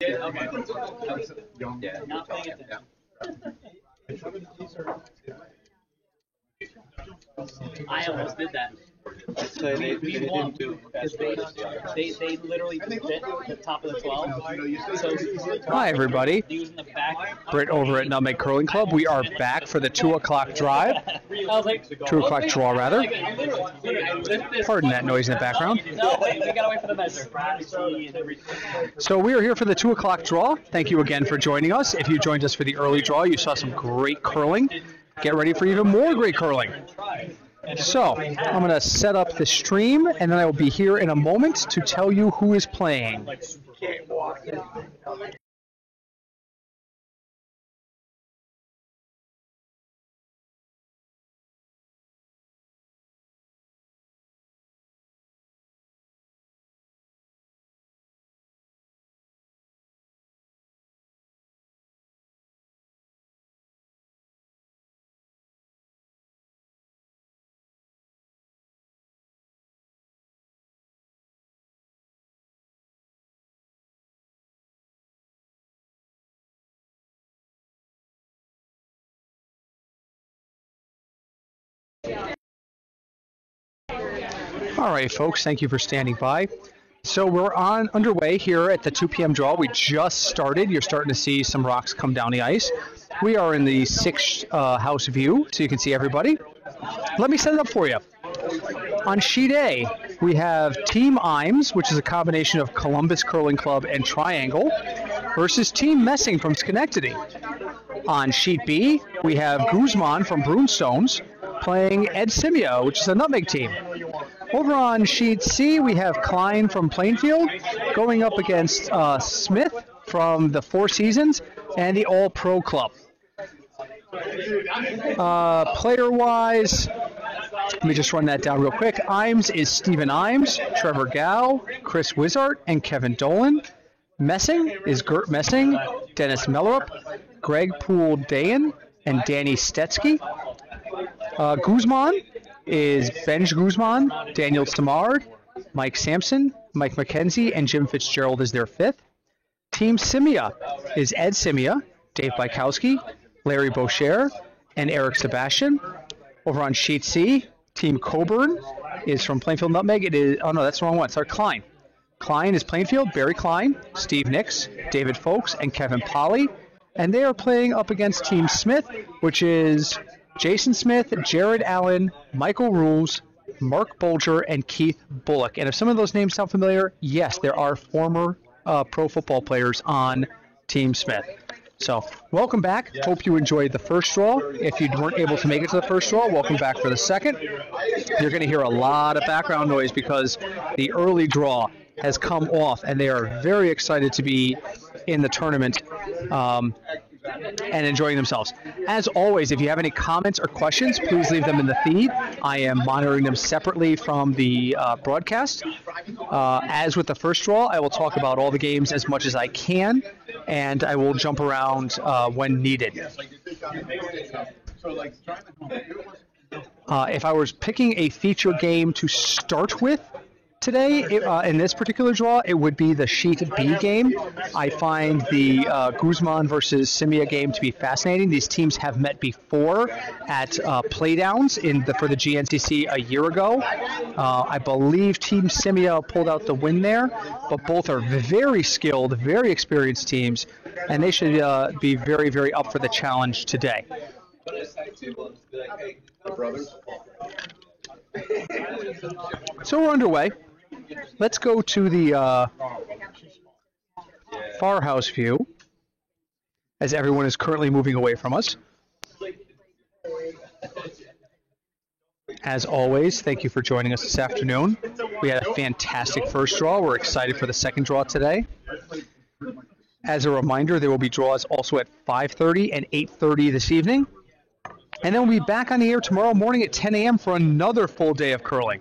Okay. Not paying attention. I almost did that. So they didn't do best. They literally fit the top of the 12. So Hi, everybody. using the back. Britt over at Nutmeg Curling Club. We are back for the 2 o'clock drive. I was like, 2 o'clock draw, rather. literally. Pardon that noise in the background. No, wait, we gotta wait for the measure. So we are here for the 2 o'clock draw. Thank you again for joining us. If you joined us for the early draw, you saw some great curling. Get ready for even more great curling. So I'm going to set up the stream, and then I will be here in a moment to tell you who is playing. All right, folks, thank you for standing by. So we're underway here at the 2 p.m. draw. We just started. You're starting to see some rocks come down the ice. We are in the 6th house view, so you can see everybody. Let me set it up for you. On sheet A, we have Team Imes, which is a combination of Columbus Curling Club and Triangle, versus Team Messing from Schenectady. On sheet B, we have Guzman from Broonstones playing Ed Simia, which is a Nutmeg team. Over on sheet C, we have Klein from Plainfield going up against Smith from the Four Seasons and the All Pro Club. Player-wise, let me just run that down real quick. Imes is Stephen Imes, Trevor Gow, Chris Wizart, and Kevin Dolan. Messing is Gert Messing, Dennis Mellerup, Greg Poole-Dayan, and Danny Stetsky. Guzman is Benj Guzman, Daniel Stamard, Mike Sampson, Mike McKenzie, and Jim Fitzgerald is their fifth. Team Simia is Ed Simia, Dave Bykowski, Larry Boucher, and Eric Sebastian. Over on sheet C, Team Coburn is from Plainfield Nutmeg. It is, oh no, that's the wrong one. Sorry, Klein. Klein is Plainfield, Barry Klein, Steve Nix, David Folks, and Kevin Polly. And they are playing up against Team Smith, which is Jason Smith, Jared Allen, Michael Rules, Mark Bolger, and Keith Bullock. And if some of those names sound familiar, yes, there are former pro football players on Team Smith. So, welcome back. Hope you enjoyed the first draw. If you weren't able to make it to the first draw, welcome back for the second. You're going to hear a lot of background noise because the early draw has come off, and they are very excited to be in the tournament and enjoying themselves. As always, if you have any comments or questions, please leave them in the feed. I am monitoring them separately from the broadcast. As with the first draw, I will talk about all the games as much as I can, and I will jump around when needed. If I was picking a feature game to start with today, in this particular draw, it would be the Sheet B game. I find the Guzman versus Simia game to be fascinating. These teams have met before at playdowns for the GNCC a year ago. I believe Team Simia pulled out the win there, but both are very skilled, very experienced teams, and they should be very, very up for the challenge today. So we're underway. Let's go to the far house view, as everyone is currently moving away from us. As always, thank you for joining us this afternoon. We had a fantastic first draw. We're excited for the second draw today. As a reminder, there will be draws also at 5:30 and 8:30 this evening. And then we'll be back on the air tomorrow morning at 10 a.m. for another full day of curling.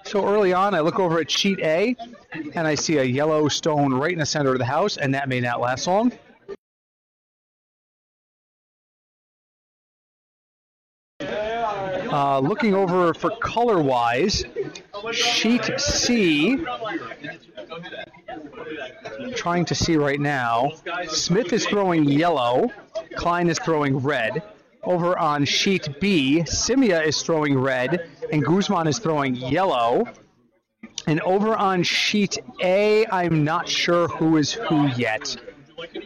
So early on, I look over at sheet A, and I see a yellow stone right in the center of the house, and that may not last long. Looking over for color-wise, sheet C, trying to see right now, Smith is throwing yellow, Klein is throwing red. Over on sheet B, Simia is throwing red, and Guzman is throwing yellow. And over on sheet A, I'm not sure who is who yet.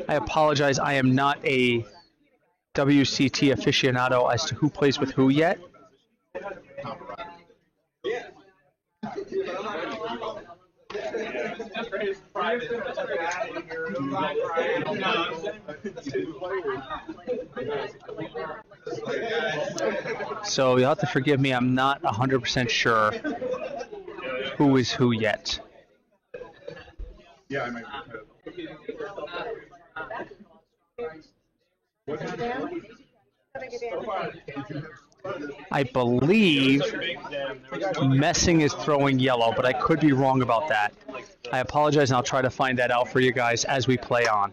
I apologize, I am not a WCT aficionado as to who plays with who yet. So you'll have to forgive me, I'm not 100% sure who is who yet. Yeah, I might. I believe Messing is throwing yellow, but I could be wrong about that. I apologize, and I'll try to find that out for you guys as we play on.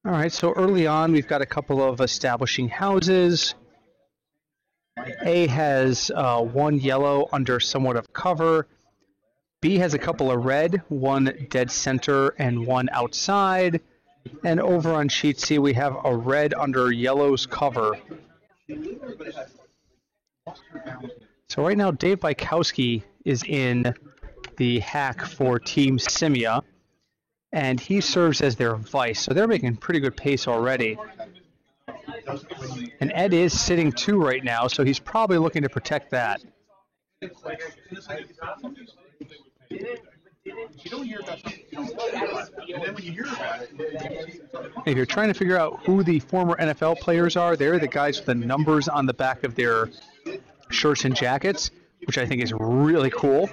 All right, so early on, we've got a couple of establishing houses. A has one yellow under somewhat of cover. B has a couple of red, one dead center and one outside. And over on sheet C, we have a red under yellow's cover. So right now, Dave Bykowski is in the hack for Team Simia, and he serves as their vice. So they're making pretty good pace already. And Ed is sitting 2 right now, so he's probably looking to protect that. If you're trying to figure out who the former NFL players are, they're the guys with the numbers on the back of their shirts and jackets, which I think is really cool.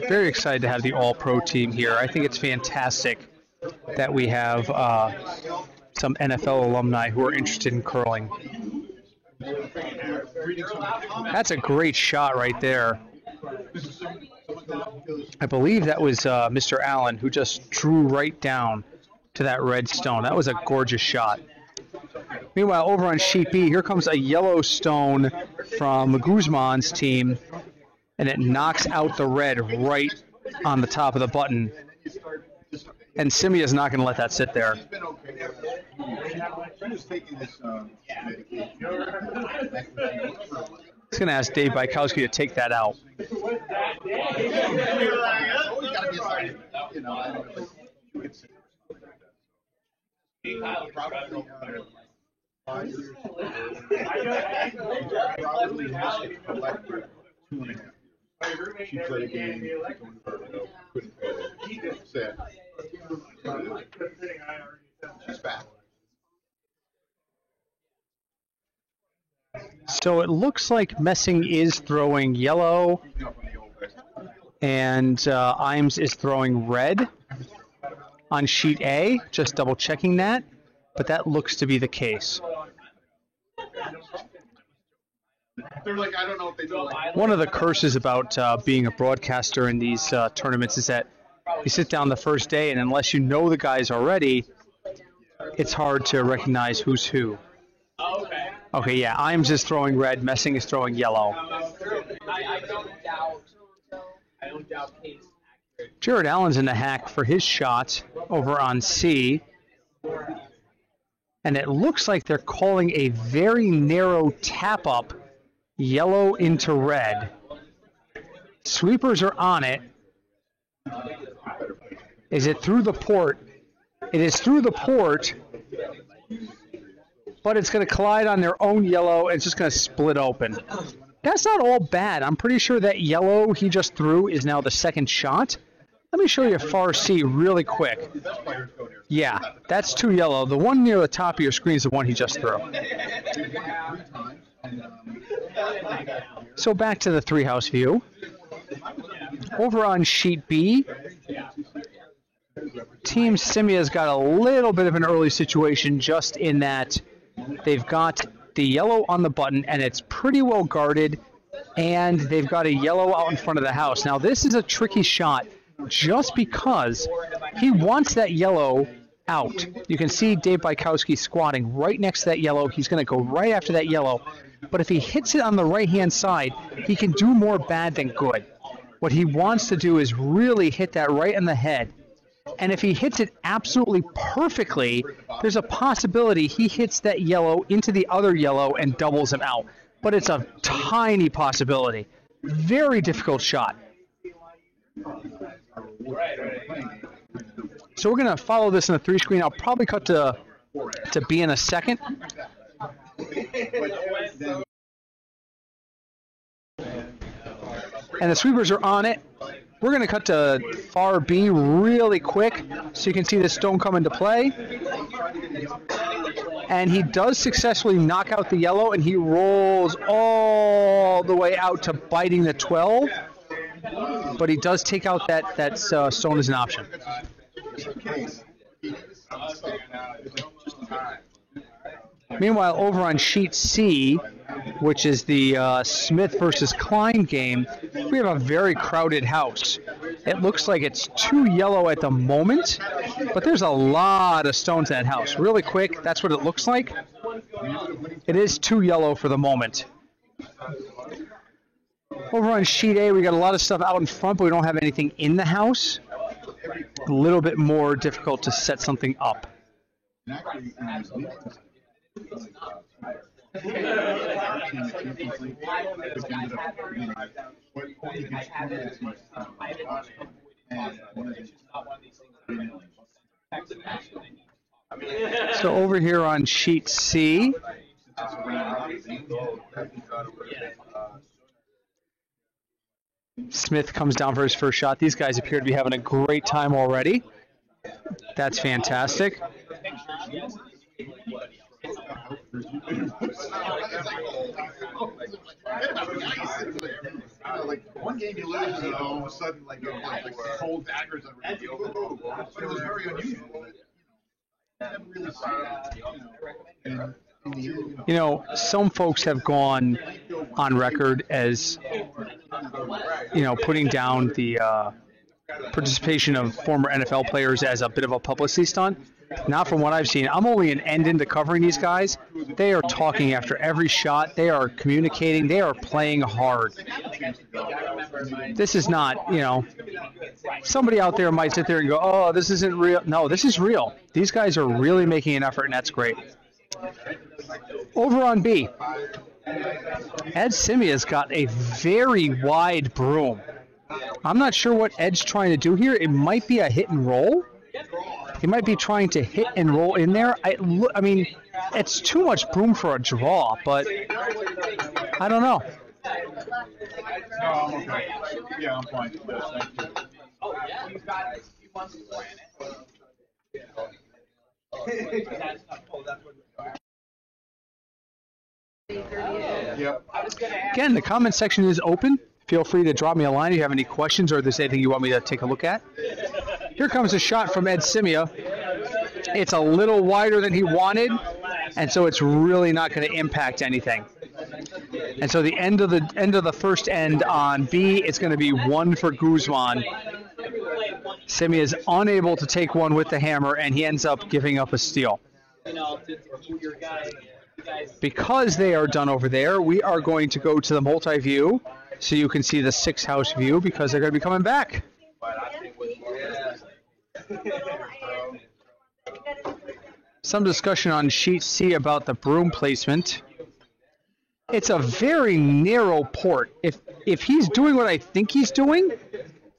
Very excited to have the All-Pro team here. I think it's fantastic that we have some NFL alumni who are interested in curling. That's a great shot right there. I believe that was Mr. Allen who just drew right down to that red stone. That was a gorgeous shot. Meanwhile, over on sheet B, here comes a yellow stone from Guzman's team, and it knocks out the red right on the top of the button. And Simia is not going to let that sit there. He's going to ask Dave Bykowski to take that out. She played a game, couldn't play it. Sad. She's back. So it looks like Messing is throwing yellow, and Imes is throwing red on sheet A. Just double checking that, but that looks to be the case. They're like, I don't know if they do like. One of the curses about being a broadcaster in these tournaments is that you sit down the first day, and unless you know the guys already, it's hard to recognize who's who. Okay, yeah, Imes is throwing red, Messing is throwing yellow. I don't doubt Pace. Jared Allen's in the hack for his shot over on C. And it looks like they're calling a very narrow tap-up, yellow into red. Sweepers are on it. Is it through the port? It is through the port, but it's going to collide on their own yellow, and it's just going to split open. That's not all bad. I'm pretty sure that yellow he just threw is now the second shot. Let me show you far C really quick. Yeah, that's 2 yellow. The one near the top of your screen is the one he just threw. So back to the 3-house view. Over on sheet B, Team Simia's got a little bit of an early situation just in that they've got the yellow on the button and it's pretty well guarded, and they've got a yellow out in front of the house. Now this is a tricky shot just because he wants that yellow out. You can see Dave Bykowski squatting right next to that yellow. He's going to go right after that yellow. But if he hits it on the right-hand side, he can do more bad than good. What he wants to do is really hit that right in the head. And if he hits it absolutely perfectly, there's a possibility he hits that yellow into the other yellow and doubles him out. But it's a tiny possibility. Very difficult shot. So we're going to follow this in the 3-screen. I'll probably cut to B in a second. And the sweepers are on it. We're going to cut to far B really quick so you can see the stone come into play. And he does successfully knock out the yellow, and he rolls all the way out to biting the 12. But he does take out that stone as an option. Meanwhile, over on sheet C, which is the Smith versus Klein game, we have a very crowded house. It looks like it's 2 yellow at the moment, but there's a lot of stones in that house. Really quick, that's what it looks like. It is 2 yellow for the moment. Over on sheet A, we got a lot of stuff out in front, but we don't have anything in the house. A little bit more difficult to set something up. So over here on sheet C, Smith comes down for his first shot. These guys appear to be having a great time already. That's fantastic. Like one game you lose, and all of a sudden, like cold daggers under the over. But it was very unusual. Never really seen it. You know, some folks have gone on record as, you know, putting down the participation of former NFL players as a bit of a publicity stunt. Not from what I've seen. I'm only an end into covering these guys. They are talking after every shot. They are communicating. They are playing hard. This is not, you know, somebody out there might sit there and go, oh, this isn't real. No, this is real. These guys are really making an effort, and that's great. Over on B, Ed Simia's got a very wide broom. I'm not sure what Ed's trying to do here. It might be a hit and roll. He might be trying to hit and roll in there. I mean, it's too much broom for a draw, but I don't know. No, I'm okay. Yeah, I'm fine. Thank you. Yep. Again, the comment section is open. Feel free to drop me a line if you have any questions or if there's anything you want me to take a look at. Here comes a shot from Ed Simia. It's a little wider than he wanted, and so it's really not going to impact anything. And so the end of the first end on B, it's going to be 1 for Guzman. Simia is unable to take one with the hammer, and he ends up giving up a steal. Because they are done over there, we are going to go to the multi-view so you can see the 6-house view because they're going to be coming back. Some discussion on sheet C about the broom placement. It's a very narrow port. If he's doing what I think he's doing,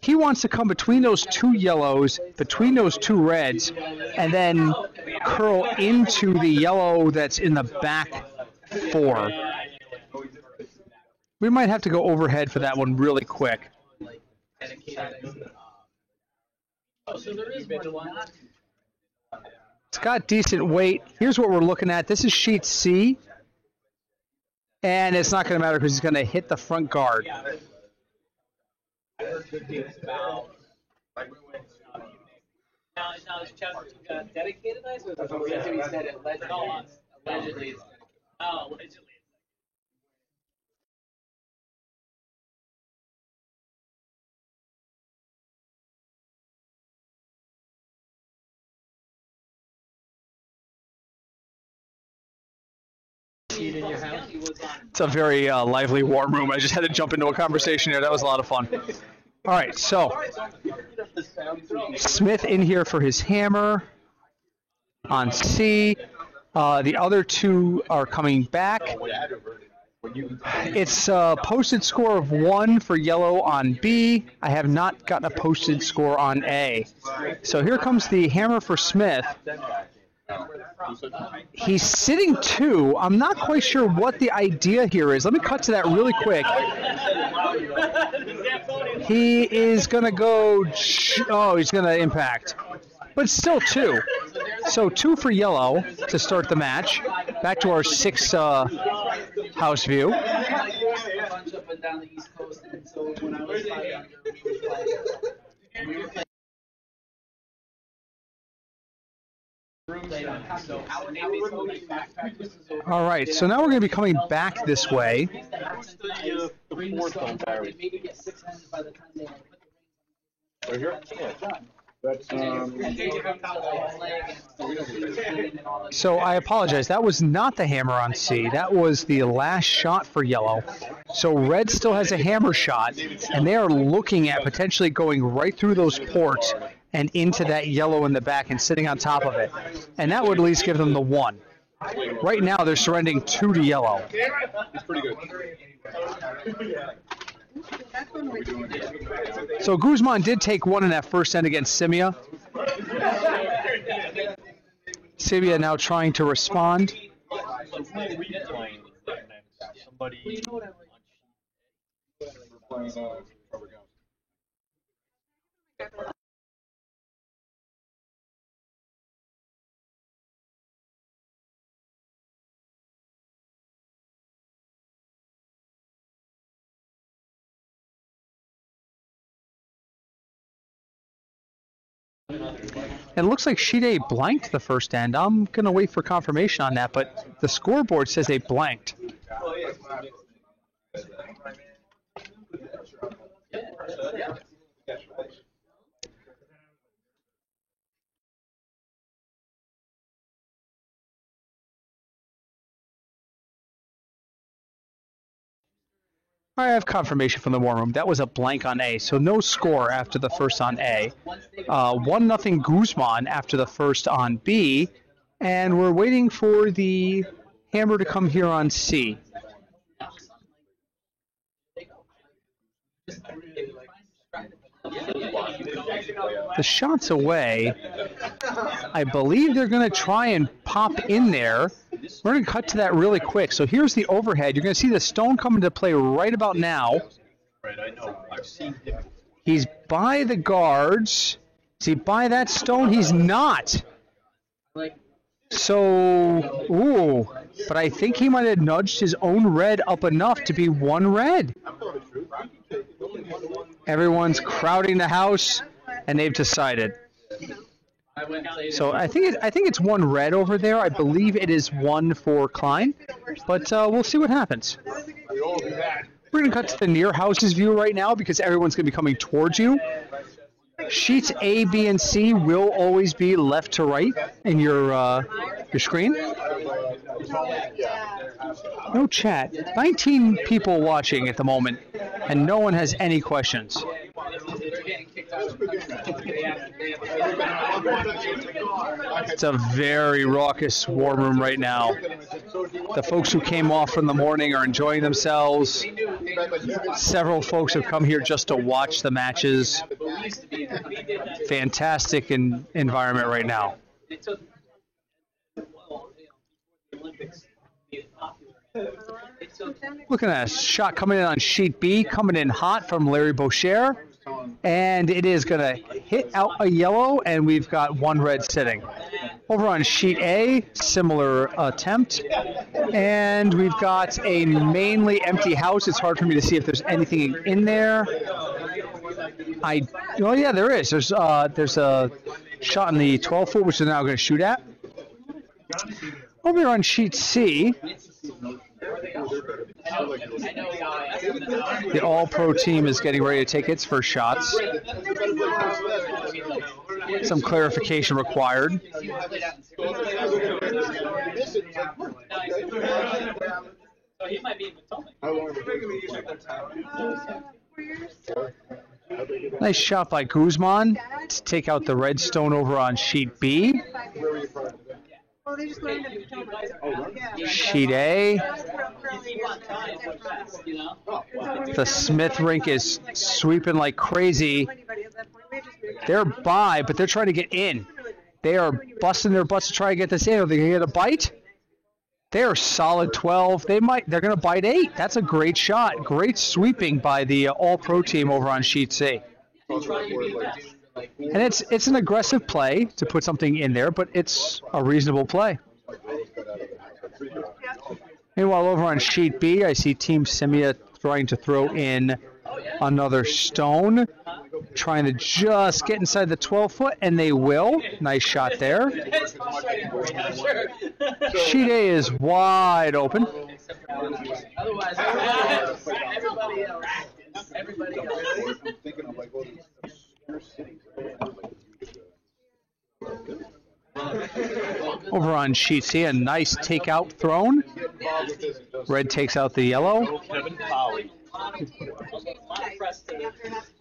he wants to come between those 2 yellows, between those 2 reds, and then curl into the yellow that's in the back 4. We might have to go overhead for that one really quick. It's got decent weight. Here's what we're looking at. This is sheet C. And it's not going to matter because he's going to hit the front guard. Now is Chuck dedicated ice or is it allegedly? Allegedly. Oh, allegedly. It's a very lively warm room. I just had to jump into a conversation here. That was a lot of fun. All right, so Smith in here for his hammer on C. The other two are coming back. It's a posted score of 1 for yellow on B. I have not gotten a posted score on A. So here comes the hammer for Smith. He's sitting 2. I'm not quite sure what the idea here is. Let me cut to that really quick. He is going to go... Oh, he's going to impact. But still 2. So 2 for yellow to start the match. Back to our 6 house view. All right, so now we're going to be coming back this way. So I apologize. That was not the hammer on C. That was the last shot for yellow. So red still has a hammer shot, and they are looking at potentially going right through those ports and into that yellow in the back and sitting on top of it. And that would at least give them the 1. Right now, they're surrendering 2 to yellow. It's pretty good. So Guzman did take 1 in that first end against Simia. Simia now trying to respond. Somebody. It looks like sheet A blanked the first end. I'm going to wait for confirmation on that, but the scoreboard says they blanked. I have confirmation from the war room. That was a blank on A, so no score after the first on A. 1-0 Guzman after the first on B, and we're waiting for the hammer to come here on C. The shot's away. I believe they're going to try and pop in there. We're going to cut to that really quick. So here's the overhead. You're going to see the stone come into play right about now. Right, I know. I've seen him. He's by the guards. Is he by that stone? He's not. So, ooh. But I think he might have nudged his own red up enough to be 1 red. Everyone's crowding the house, and they've decided. So I think it's 1 red over there. I believe it is 1 for Klein, but we'll see what happens. We're going to cut to the near houses view right now because everyone's going to be coming towards you. Sheets A, B, and C will always be left to right in your screen. No chat. 19 people watching at the moment, and no one has any questions. It's a very raucous war room right now. The folks who came off from the morning are enjoying themselves. Several folks have come here just to watch the matches. Fantastic environment right now. Looking at a shot coming in on sheet B, coming in hot from Larry Boucher. And it is going to hit out a yellow, and we've got one red sitting. Over on sheet A, similar attempt. And we've got a mainly empty house. It's hard for me to see if there's anything in there. Oh yeah, there is. There's a shot in the 12-foot, which they're now going to shoot at. Over here on sheet C, the All-Pro team is getting ready to take its first shots. Some clarification required. Nice shot by Guzman to take out the red stone over on sheet B. Sheet A. The Smith rink is sweeping like crazy. They're by, but they're trying to get in. They are busting their butts to try to get this in. Are they going to get a bite? They are solid 12. They're going to bite 8. That's a great shot. Great sweeping by the All-Pro team over on sheet C. And it's an aggressive play to put something in there, but it's a reasonable play. Meanwhile, over on sheet B, I see Team Simia trying to throw in another stone, trying to just get inside the 12-foot, and they will. Nice shot there. Sheet A is wide open. Over on sheet C, a nice takeout thrown. Red takes out the yellow. Kevin Polly.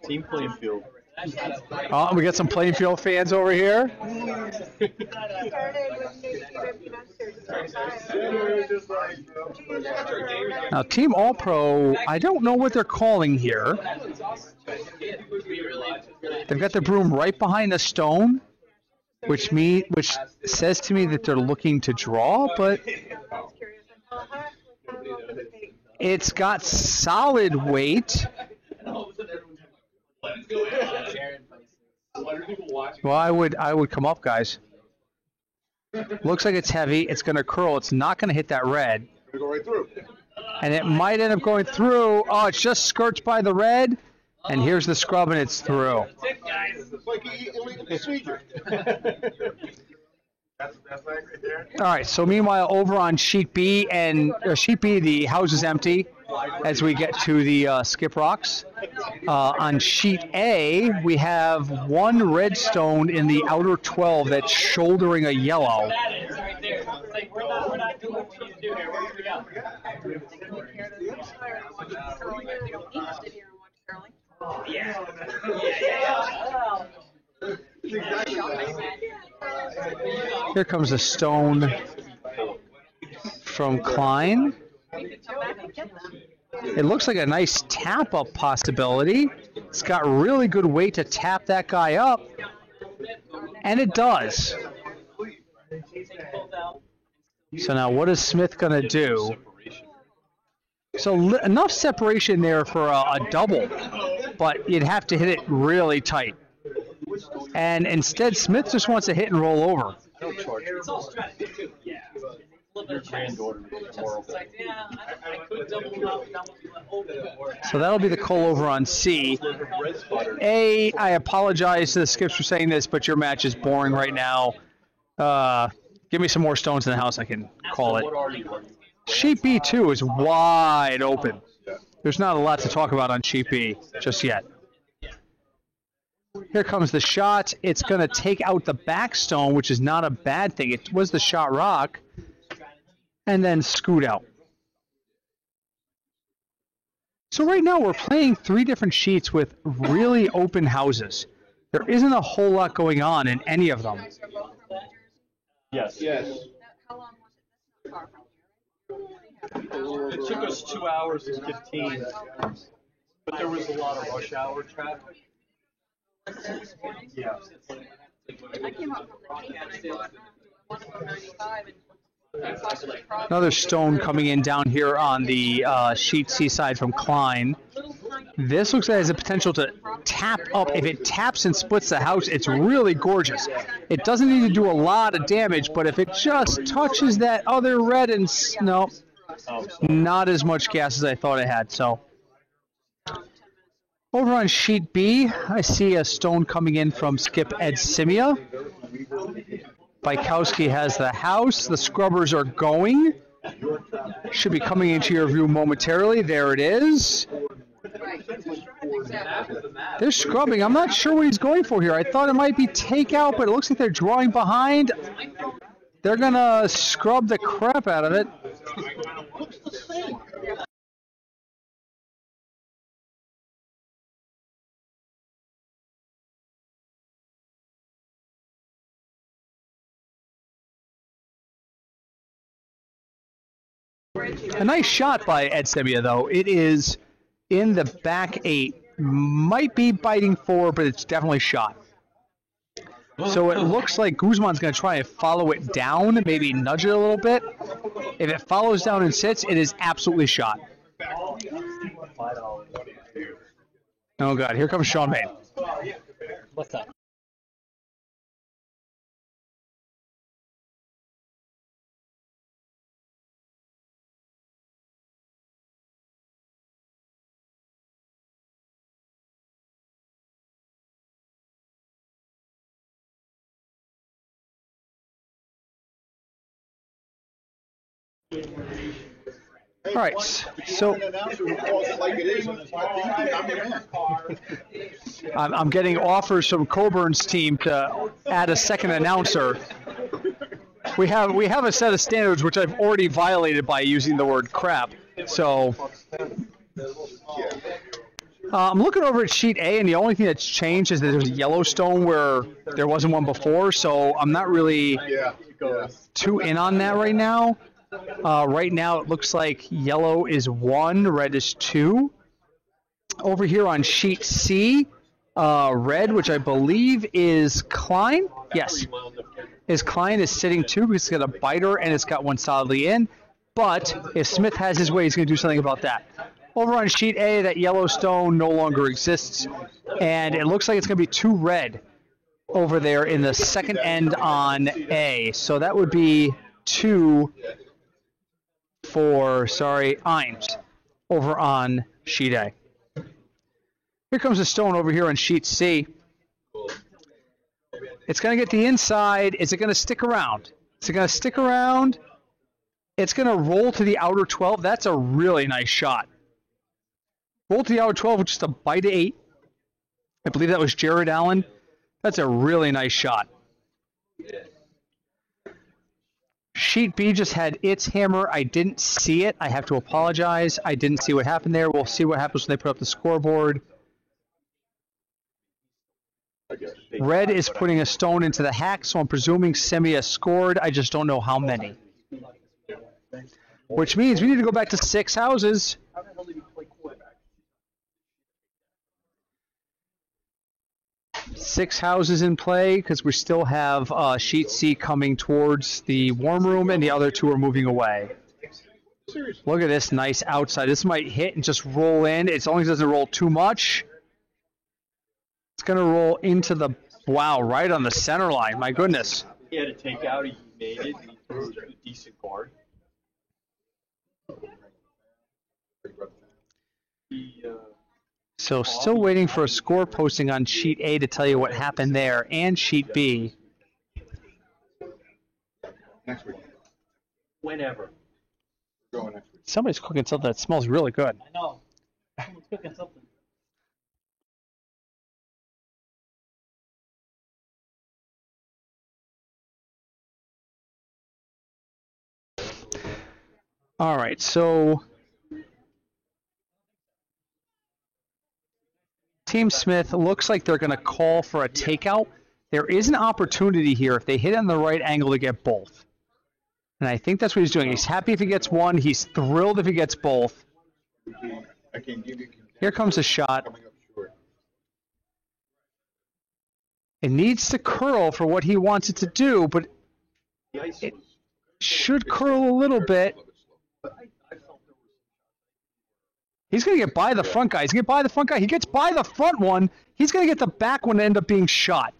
Team Plainfield. Oh, we got some Plainfield fans over here. Now, Team All-Pro, I don't know what they're calling here. They've got the broom right behind the stone, which says to me that they're looking to draw, but it's got solid weight. Well, I would come up, guys. Looks like it's heavy. It's going to curl. It's not going to hit that red. And it might end up going through. Oh, it's just skirts by the red. And here's the scrub, and it's through. It's like illegal procedure. All right, so meanwhile, over on sheet B, the house is empty as we get to the skip rocks. On sheet A, we have one red stone in the outer 12 that's shouldering a yellow. Here comes a stone from Klein. It looks like a nice tap-up possibility. It's got really good weight to tap that guy up. And it does. So now what is Smith going to do? So enough separation there for a double, but you'd have to hit it really tight. And instead, Smith just wants to hit and roll over. So that'll be the call over on C. A, I apologize to the skips for saying this, but your match is boring right now. Give me some more stones in the house, I can call it. Sheet B, too, is wide open. There's not a lot to talk about on sheet B just yet. Here comes the shot. It's going to take out the back stone, which is not a bad thing. It was the shot rock. And then scoot out. So right now we're playing 3 different sheets with really open houses. There isn't a whole lot going on in any of them. Yes. How long was it? It took us 2 hours and 15, but there was a lot of rush hour traffic. Yeah. I came up from the and I thought, 195 and Another stone coming in down here on the sheet C side from Klein. This looks like it has the potential to tap up. If it taps and splits the house, it's really gorgeous. It doesn't need to do a lot of damage, but if it just touches that other red and no, not as much gas as I thought it had. So over on sheet B, I see a stone coming in from Skip Ed Simia. Bykowski has the house. The scrubbers are going. Should be coming into your view momentarily. There it is. They're scrubbing. I'm not sure what he's going for here. I thought it might be takeout, but it looks like they're drawing behind. They're going to scrub the crap out of it. A nice shot by Ed Simia, though. It is in the back 8. Might be biting 4, but it's definitely shot. So it looks like Guzman's going to try and follow it down, maybe nudge it a little bit. If it follows down and sits, it is absolutely shot. Oh, God. Here comes Sean Main. What's up? All right, so I'm getting offers from Coburn's team to add a second announcer. We have a set of standards which I've already violated by using the word crap. So I'm looking over at sheet A, and the only thing that's changed is that there's a Yellowstone where there wasn't one before. So I'm not really too in on that right now. Right now, it looks like yellow is 1, red is 2. Over here on sheet C, red, which I believe is Klein. Yes, Klein is sitting 2 because it's got a biter and it's got one solidly in. But if Smith has his way, he's going to do something about that. Over on sheet A, that Yellowstone no longer exists, and it looks like it's going to be 2 red over there in the second end on A. So that would be 2 for, Imes over on sheet A. Here comes a stone over here on sheet C. It's going to get the inside. Is it going to stick around? Is it going to stick around? It's going to roll to the outer 12. That's a really nice shot. Roll to the outer 12 with just a bite of 8. I believe that was Jared Allen. That's a really nice shot. Sheet B just had its hammer. I didn't see it. I have to apologize. I didn't see what happened there. We'll see what happens when they put up the scoreboard. Red is putting a stone into the hack, so I'm presuming Simia scored. I just don't know how many. Which means we need to go back to 6 houses. Six houses in play because we still have sheet C coming towards the warm room and the other 2 are moving away. Look at this nice outside. This might hit and just roll in. As long as it doesn't roll too much. It's going to roll into the, wow, right on the center line. My goodness. He had to take out, he made it, and he threw a decent card. So still waiting for a score posting on sheet A to tell you what happened there, and sheet B. Next week. Whenever. Going next week. Somebody's cooking something that smells really good. I know. Someone's cooking something. All right, so Team Smith looks like they're going to call for a takeout. There is an opportunity here if they hit on the right angle to get both. And I think that's what he's doing. He's happy if he gets one. He's thrilled if he gets both. Here comes a shot. It needs to curl for what he wants it to do, but it should curl a little bit. He's going to get by the front guy. He's going to get by the front guy. He gets by the front one. He's going to get the back one and end up being shot.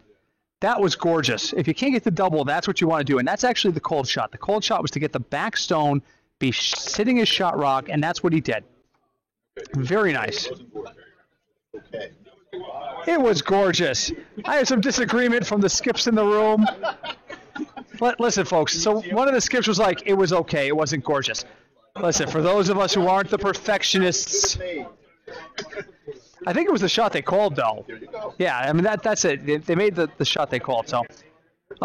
That was gorgeous. If you can't get the double, that's what you want to do. And that's actually the cold shot. The cold shot was to get the back stone, be sitting his shot rock, and that's what he did. Very nice. Okay. It was gorgeous. I had some disagreement from the skips in the room. Listen, folks. So one of the skips was like, it was okay. It wasn't gorgeous. Listen, for those of us who aren't the perfectionists, I think it was the shot they called, though. Yeah, I mean, that's it. They made the shot they called. So,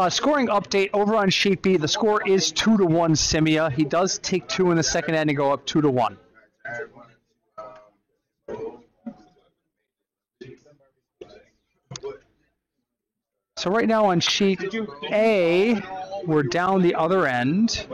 scoring update over on sheet B. The score is 2-1 Simia. He does take 2 in the second end and go up 2-1. So right now on sheet A, we're down the other end.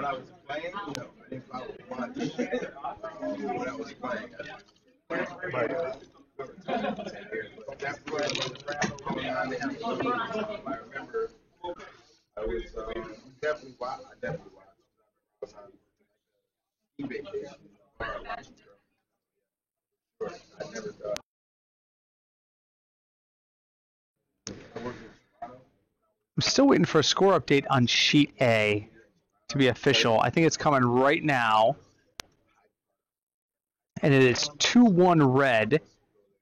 I'm still waiting for a score update on sheet A to be official. I think it's coming right now. And it is 2-1 red.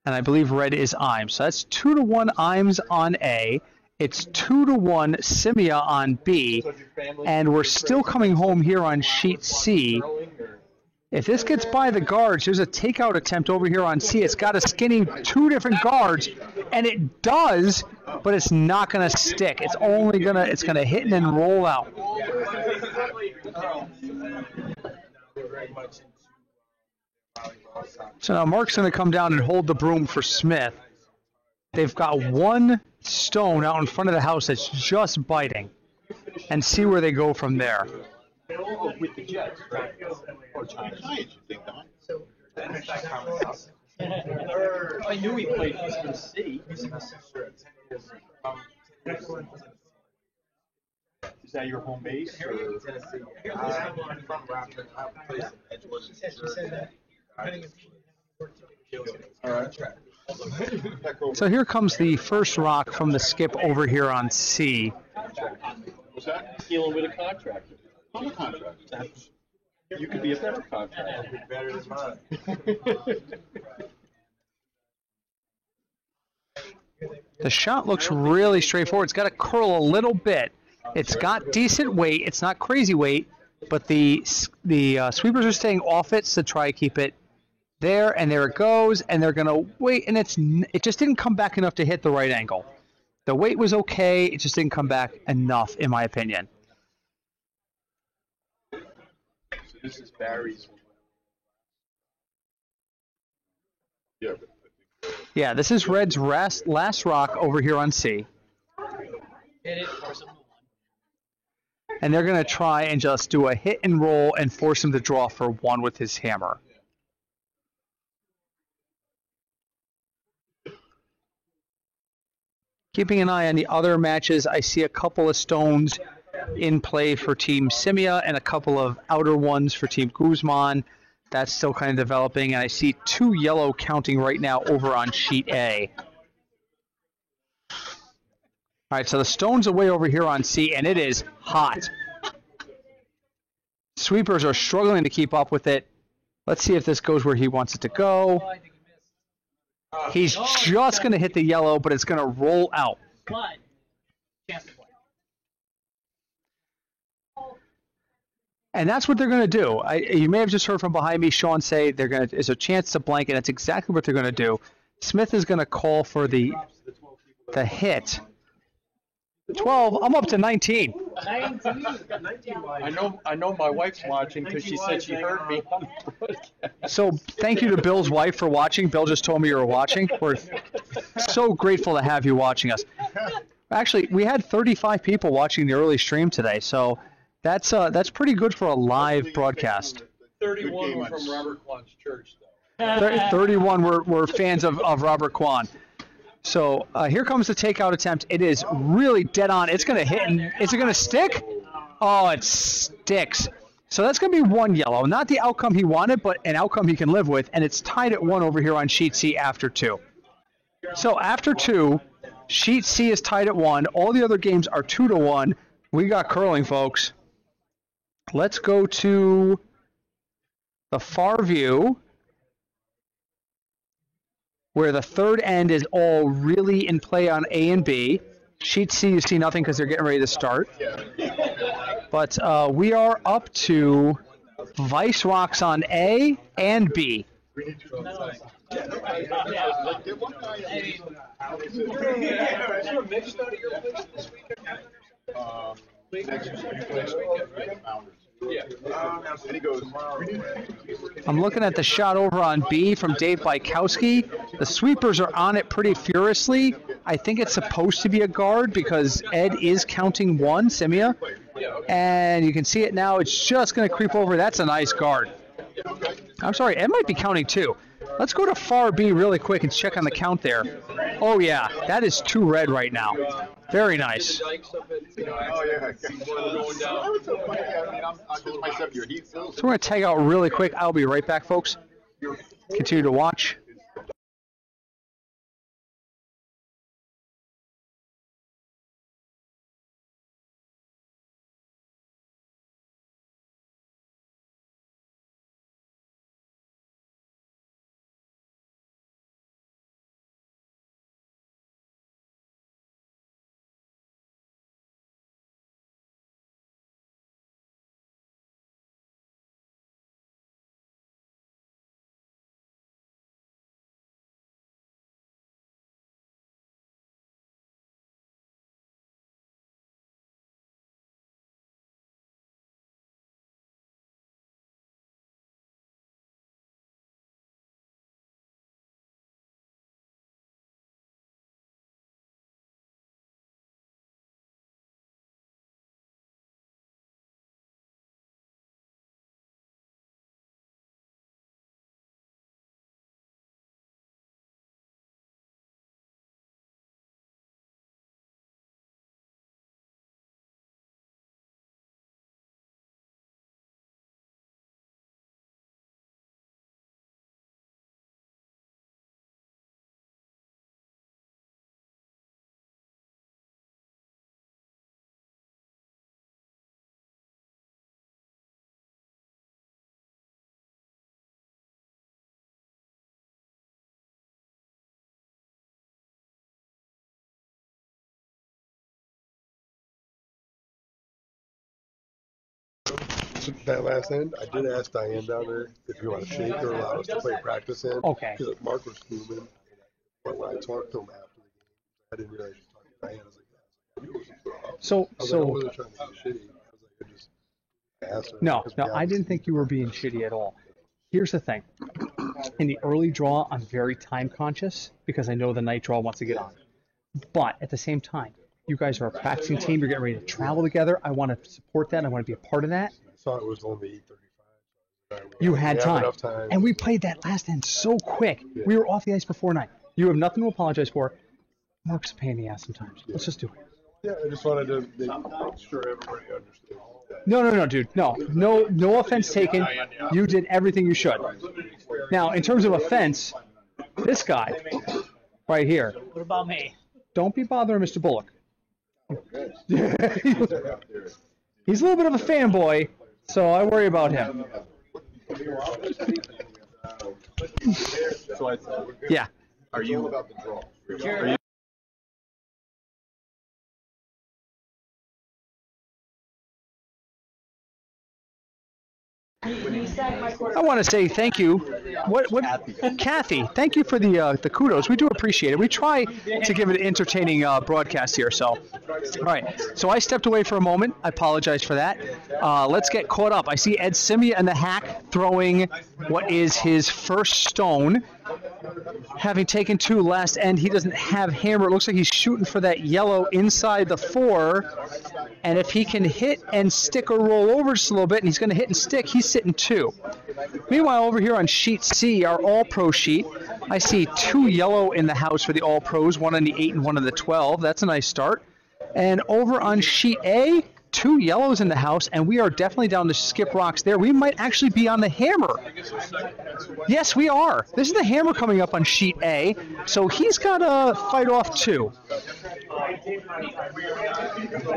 And I believe red is Imes. So that's 2-1 Imes on A. It's 2-1 Simia on B. And we're still coming home here on sheet C. If this gets by the guards, there's a takeout attempt over here on C. It's got a skinny 2 different guards, and it does, but it's not going to stick. It's only it's going to hit and then roll out. So now Mark's going to come down and hold the broom for Smith. They've got 1 stone out in front of the house that's just biting, and see where they go from there. With the Jets, right? I knew he played Eastern C. Is that your home base? So here comes the first rock from the skip over here on C. What's that? Dealing with a contractor. I'm a contractor. You could be a better contractor. Better than mine. The shot looks really straightforward. It's got to curl a little bit. It's got decent weight. It's not crazy weight, but the sweepers are staying off it to try to keep it there, and there it goes, and they're going to wait, and it just didn't come back enough to hit the right angle. The weight was okay. It just didn't come back enough, in my opinion. So this is Barry's. Yeah. Yeah, this is Red's last rock over here on C. Hit it, force him to 1. And they're going to try and just do a hit and roll and force him to draw for 1 with his hammer. Keeping an eye on the other matches, I see a couple of stones in play for Team Simia and a couple of outer ones for Team Guzman. That's still kind of developing, and I see 2 yellow counting right now over on sheet A. All right, so the stone's away over here on C, and it is hot. Sweepers are struggling to keep up with it. Let's see if this goes where he wants it to go. Oh, I think he missed. He's just going to hit the yellow, but it's going to roll out. But, chance to play. And that's what they're going to do. You may have just heard from behind me Sean say there's a chance to blank, and that's exactly what they're going to do. Smith is going to call for the hit. 12. I'm up to 19. 19. I know my wife's watching because she said she heard me on the broadcast. So thank you to Bill's wife for watching. Bill just told me you were watching. We're so grateful to have you watching us. Actually, we had 35 people watching the early stream today, so that's pretty good for a live broadcast. 31 were from Robert Quan's church, though. 31 were fans of Robert Quan. So here comes the takeout attempt. It is really dead on. It's going to hit. And is it going to stick? Oh, it sticks. So that's going to be 1 yellow. Not the outcome he wanted, but an outcome he can live with. And it's tied at 1 over here on sheet C after 2. So after 2, sheet C is tied at 1. All the other games are 2-1. We got curling, folks. Let's go to the far view, where the third end is all really in play on A and B. Sheet C, you see nothing because they're getting ready to start. But we are up to Vice Rocks on A and B. I'm looking at the shot over on B from Dave Bykowski. The sweepers are on it pretty furiously. I think it's supposed to be a guard because Ed is counting 1, Simia. And you can see it now. It's just going to creep over. That's a nice guard. I'm sorry, Ed might be counting 2. Let's go to far B really quick and check on the count there. Oh, yeah, that is 2 red right now. Very nice. Oh, yeah. So we're going to tag out really quick. I'll be right back, folks. Continue to watch. That last end, I did ask Diane down there if you want to shake or allow us to play practice in. Okay. Because Mark was fuming. But when I talked to him after the game, I didn't realize you were talking to Diane. I was like, So, I wasn't trying to be shitty. I was like, I just asked her. No, because no, we I didn't think you were being shitty at all. Here's the thing. In the early draw, I'm very time conscious because I know the night draw wants to get on. But at the same time, you guys are a practicing team. You're getting ready to travel together. I want to support that. I want to be a part of that. I saw it was only 8:35. You had time. Enough time. And we played that last end so quick. Yeah. We were off the ice before 9. You have nothing to apologize for. Mark's a pain in the ass sometimes. Yeah. Let's just do it. Yeah, I just wanted to make sure everybody understood. No, dude. No offense taken. You did everything you should. Now, in terms of offense, this guy right here. What about me? Don't be bothering Mr. Bullock. He's a little bit of a fanboy, so I worry about him. Yeah. Are you about the draw? Are you? I want to say thank you. Kathy, thank you for the kudos. We do appreciate it. We try to give it an entertaining broadcast here. So, all right. So I stepped away for a moment. I apologize for that. Let's get caught up. I see Ed Simia and the Hack throwing what is his first stone. Having taken 2 last end, he doesn't have hammer. It looks like he's shooting for that yellow inside the 4. And if he can hit and stick or roll over just a little bit, and he's going to hit and stick, he's sitting 2. Meanwhile, over here on sheet C, our all-pro sheet, I see 2 yellow in the house for the all-pros, one on the 8 and one on the 12. That's a nice start. And over on sheet A, 2 yellows in the house, and we are definitely down to skip rocks there. We might actually be on the hammer. Yes, we are. This is the hammer coming up on sheet A, so he's got to fight off 2.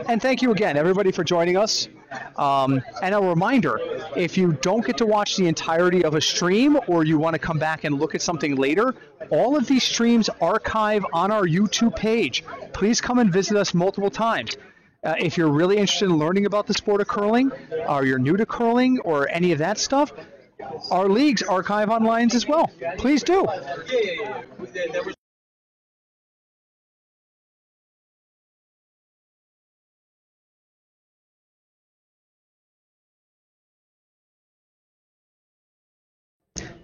And thank you again, everybody, for joining us. And a reminder, if you don't get to watch the entirety of a stream or you want to come back and look at something later, all of these streams archive on our YouTube page. Please come and visit us multiple times. If you're really interested in learning about the sport of curling, or you're new to curling, or any of that stuff, our leagues archive online as well. Please do.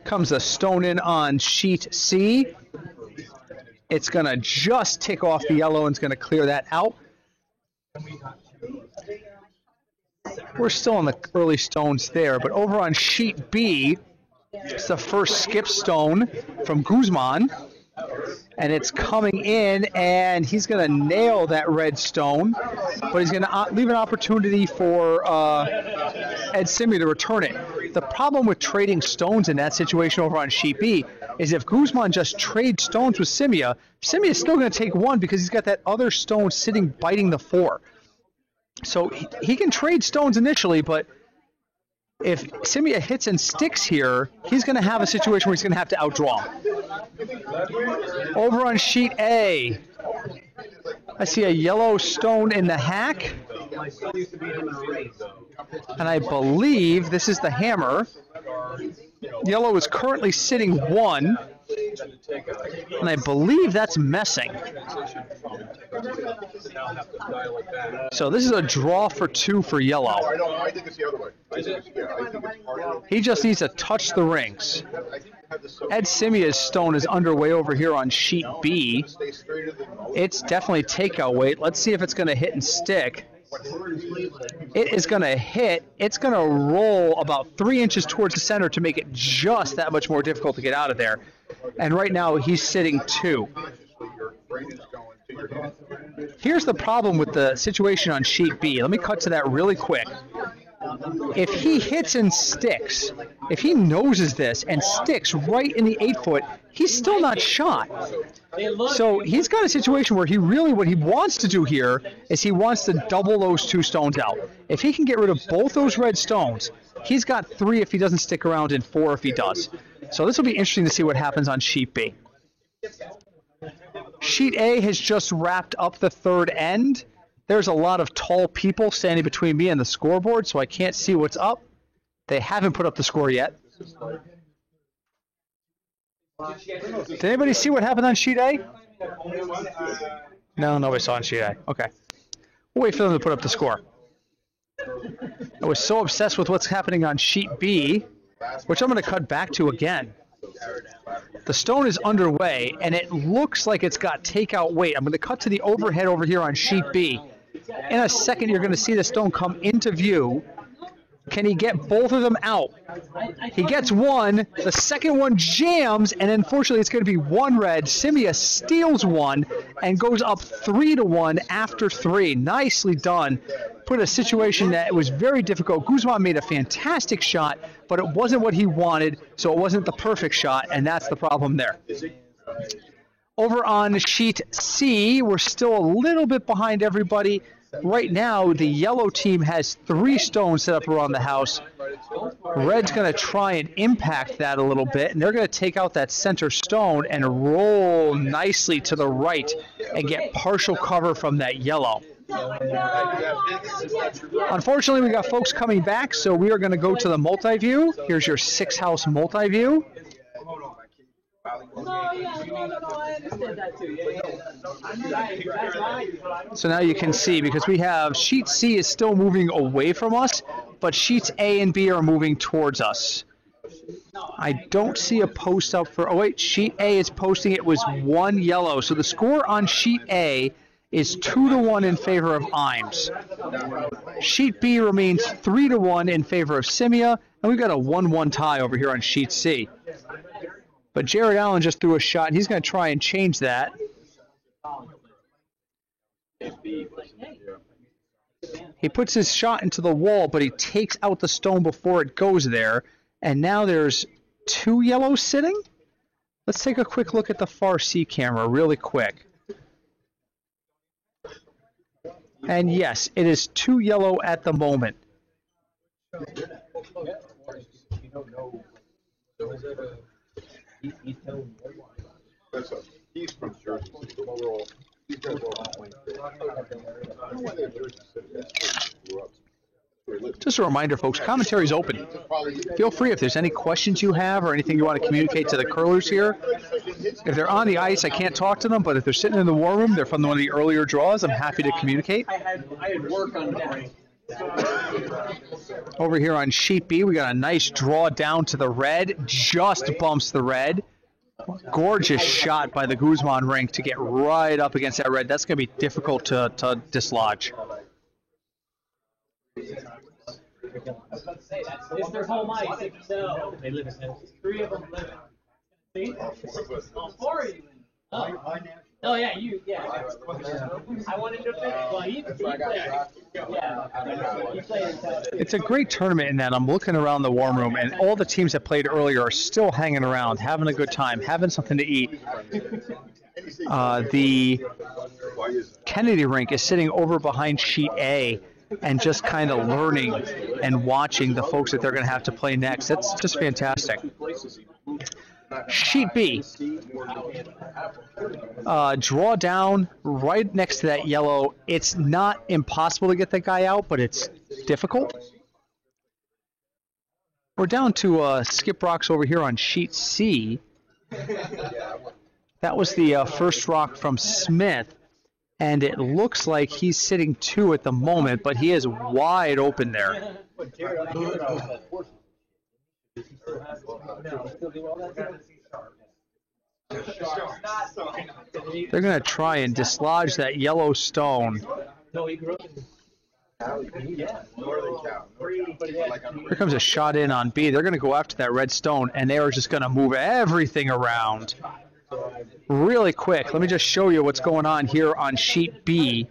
Comes a stone in on sheet C. It's going to just tick off the yellow and it's going to clear that out. We're still on the early stones there, but over on sheet B, it's the first skip stone from Guzman. And it's coming in, and he's going to nail that red stone, but he's going to leave an opportunity for Ed Simia to return it. The problem with trading stones in that situation over on sheet B is if Guzman just trades stones with Simia, Simia is still going to take 1 because he's got that other stone sitting biting the 4. So he can trade stones initially, but if Simia hits and sticks here, he's going to have a situation where he's going to have to outdraw. Over on sheet A, I see a yellow stone in the hack, and I believe this is the hammer. Yellow is currently sitting 1, and I believe that's messing. So this is a draw for 2 for yellow. I think it's the other way. I think it's part of He just needs to touch the rings. Ed Simia's stone is underway over here on sheet B. It's definitely takeout weight. Let's see if it's going to hit and stick. It is going to hit. It's going to roll about 3 inches towards the center to make it just that much more difficult to get out of there. And right now he's sitting 2. Here's the problem with the situation on sheet B. Let me cut to that really quick. If he hits and sticks, if he noses this and sticks right in the 8-foot, he's still not shot. So he's got a situation where what he wants to do here is he wants to double those 2 stones out. If he can get rid of both those red stones, he's got 3 if he doesn't stick around and 4 if he does. So this will be interesting to see what happens on sheet B. Sheet A has just wrapped up the 3rd end. There's a lot of tall people standing between me and the scoreboard, so I can't see what's up. They haven't put up the score yet. Did anybody see what happened on sheet A? No, nobody saw on sheet A. Okay. We'll wait for them to put up the score. I was so obsessed with what's happening on sheet B, which I'm going to cut back to again. The stone is underway, and it looks like it's got takeout weight. I'm going to cut to the overhead over here on sheet B. In a second, you're going to see the stone come into view. Can he get both of them out? He gets 1. The second one jams, and unfortunately, it's going to be 1 red. Simia steals 1 and goes up 3-1 after 3. Nicely done. Put a situation that was very difficult. Guzman made a fantastic shot, but it wasn't what he wanted, so it wasn't the perfect shot, and that's the problem there. Over on sheet C, we're still a little bit behind everybody. Right now, the yellow team has 3 stones set up around the house. Red's going to try and impact that a little bit, and they're going to take out that center stone and roll nicely to the right and get partial cover from that yellow. Unfortunately, we got folks coming back, so we are going to go to the multi-view. Here's your 6-house multi-view. So now you can see, because we have sheet C is still moving away from us, but sheets A and B are moving towards us. I don't see a post up for, oh wait, sheet A is posting. It was 1 yellow. So the score on sheet A is 2-1 in favor of Imes. Sheet B remains 3-1 in favor of Simia, and we've got a 1-1 tie over here on sheet C. But Jared Allen just threw a shot, and he's going to try and change that. He puts his shot into the wall, but he takes out the stone before it goes there. And now there's 2 yellows sitting. Let's take a quick look at the far C camera really quick. And yes, it is 2 yellow at the moment. He's from Jersey, so we're all, these guys are all playing. I don't know why they're Jersey City. Just a reminder, folks, commentary is open. Feel free if there's any questions you have or anything you want to communicate to the curlers here. If they're on the ice, I can't talk to them, but if they're sitting in the war room, they're from one of the earlier draws, I'm happy to communicate. I had work on that. Over here on sheet B, we got a nice draw down to the red, just bumps the red. Gorgeous shot by the Guzman rink to get right up against that red. That's going to be difficult to dislodge. It's their home ice. No, they live in 3 of them live in. See? 4 of you. Oh yeah, I wanted to finish. Well, he played. Yeah, he played. It's a great tournament in that I'm looking around the warm room, and all the teams that played earlier are still hanging around, having a good time, having something to eat. The Kennedy rink is sitting over behind sheet A and just kind of learning and watching the folks that they're going to have to play next. That's just fantastic. Sheet B, draw down right next to that yellow. It's not impossible to get that guy out, but it's difficult. We're down to skip rocks over here on sheet C. That was the first rock from Smith, and it looks like he's sitting 2 at the moment, but he is wide open there. They're going to try and dislodge that yellow stone. Here comes a shot in on B. They're going to go after that red stone, and they are just going to move everything around really quick. Let me just show you what's going on here on sheet B.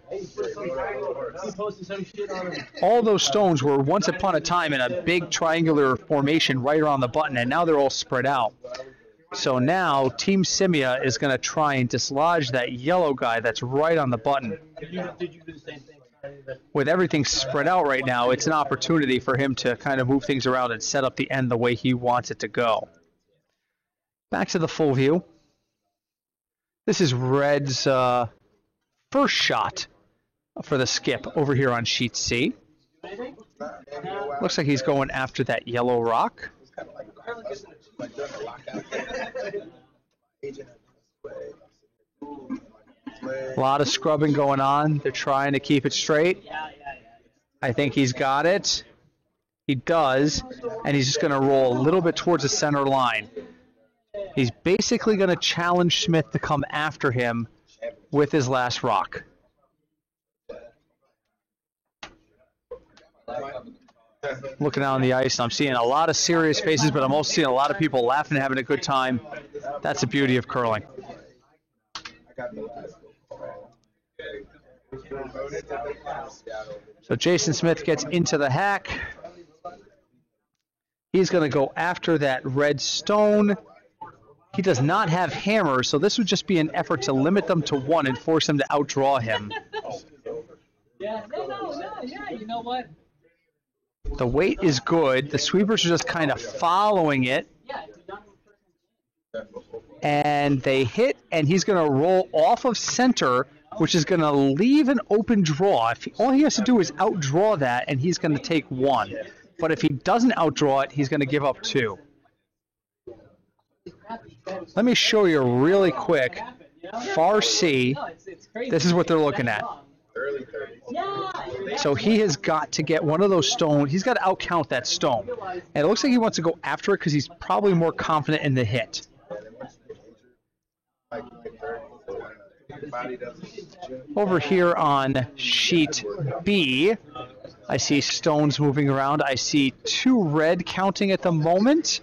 All those stones were once upon a time in a big triangular formation right around the button, and now they're all spread out. So now Team Simia is going to try and dislodge that yellow guy that's right on the button. Did you do the same thing? With everything spread out right now, it's an opportunity for him to kind of move things around and set up the end the way he wants it to go. Back to the full view. This is Red's first shot for the skip over here on sheet C. Looks like he's going after that yellow rock. A lot of scrubbing going on. They're trying to keep it straight. I think he's got it. He does, and he's just going to roll a little bit towards the center line. He's basically going to challenge Smith to come after him with his last rock. Looking out on the ice, I'm seeing a lot of serious faces, but I'm also seeing a lot of people laughing and having a good time. That's the beauty of curling. So Jason Smith gets into the hack. He's going to go after that red stone. He does not have hammers, so this would just be an effort to limit them to 1 and force him to outdraw him. Yeah, you know what? The weight is good. The sweepers are just kind of following it. And they hit, and he's going to roll off of center, which is going to leave an open draw. All he has to do is outdraw that, and he's going to take 1. But if he doesn't outdraw it, he's going to give up 2. Let me show you really quick. Far C, this is what they're looking at. So he has got to get one of those stones. He's got to outcount that stone. And it looks like he wants to go after it because he's probably more confident in the hit. Over here on sheet B, I see stones moving around. I see 2 red counting at the moment,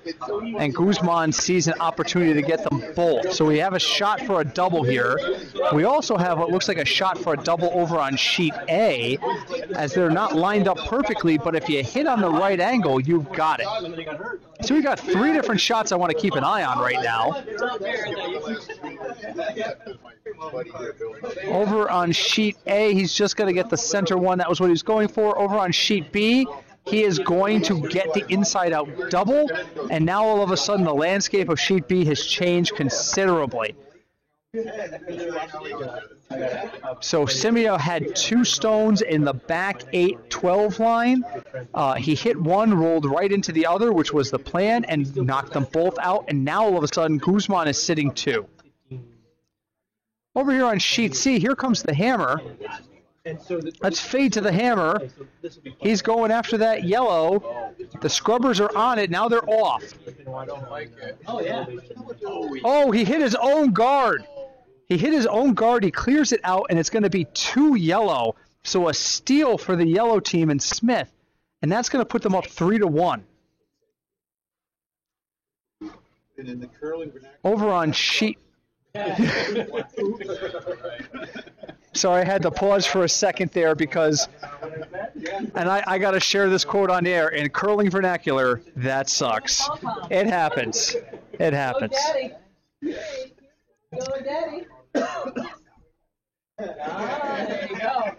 and Guzman sees an opportunity to get them both. So we have a shot for a double here. We also have what looks like a shot for a double over on sheet A, as they're not lined up perfectly, but if you hit on the right angle, you've got it. So we got 3 different shots I want to keep an eye on right now. Over on sheet A, he's just going to get the center one. That was what he was going for. Over on sheet B, he is going to get the inside-out double, and now all of a sudden the landscape of sheet B has changed considerably. So Simia had 2 stones in the back 8-12 line. He hit one, rolled right into the other, which was the plan, and knocked them both out, and now all of a sudden Guzman is sitting 2. Over here on sheet C, here comes the hammer. Let's fade to the hammer. He's going after that yellow. The scrubbers are on it. Now they're off. Oh, he hit his own guard. He hit his own guard. He clears it out, and it's going to be 2 yellow. So a steal for the yellow team and Smith. And that's going to put them up 3-1. Over on sheet... Sorry, I had to pause for a second there because, and I got to share this quote on air, in curling vernacular, that sucks. It happens. It happens. Go, Daddy. There you go.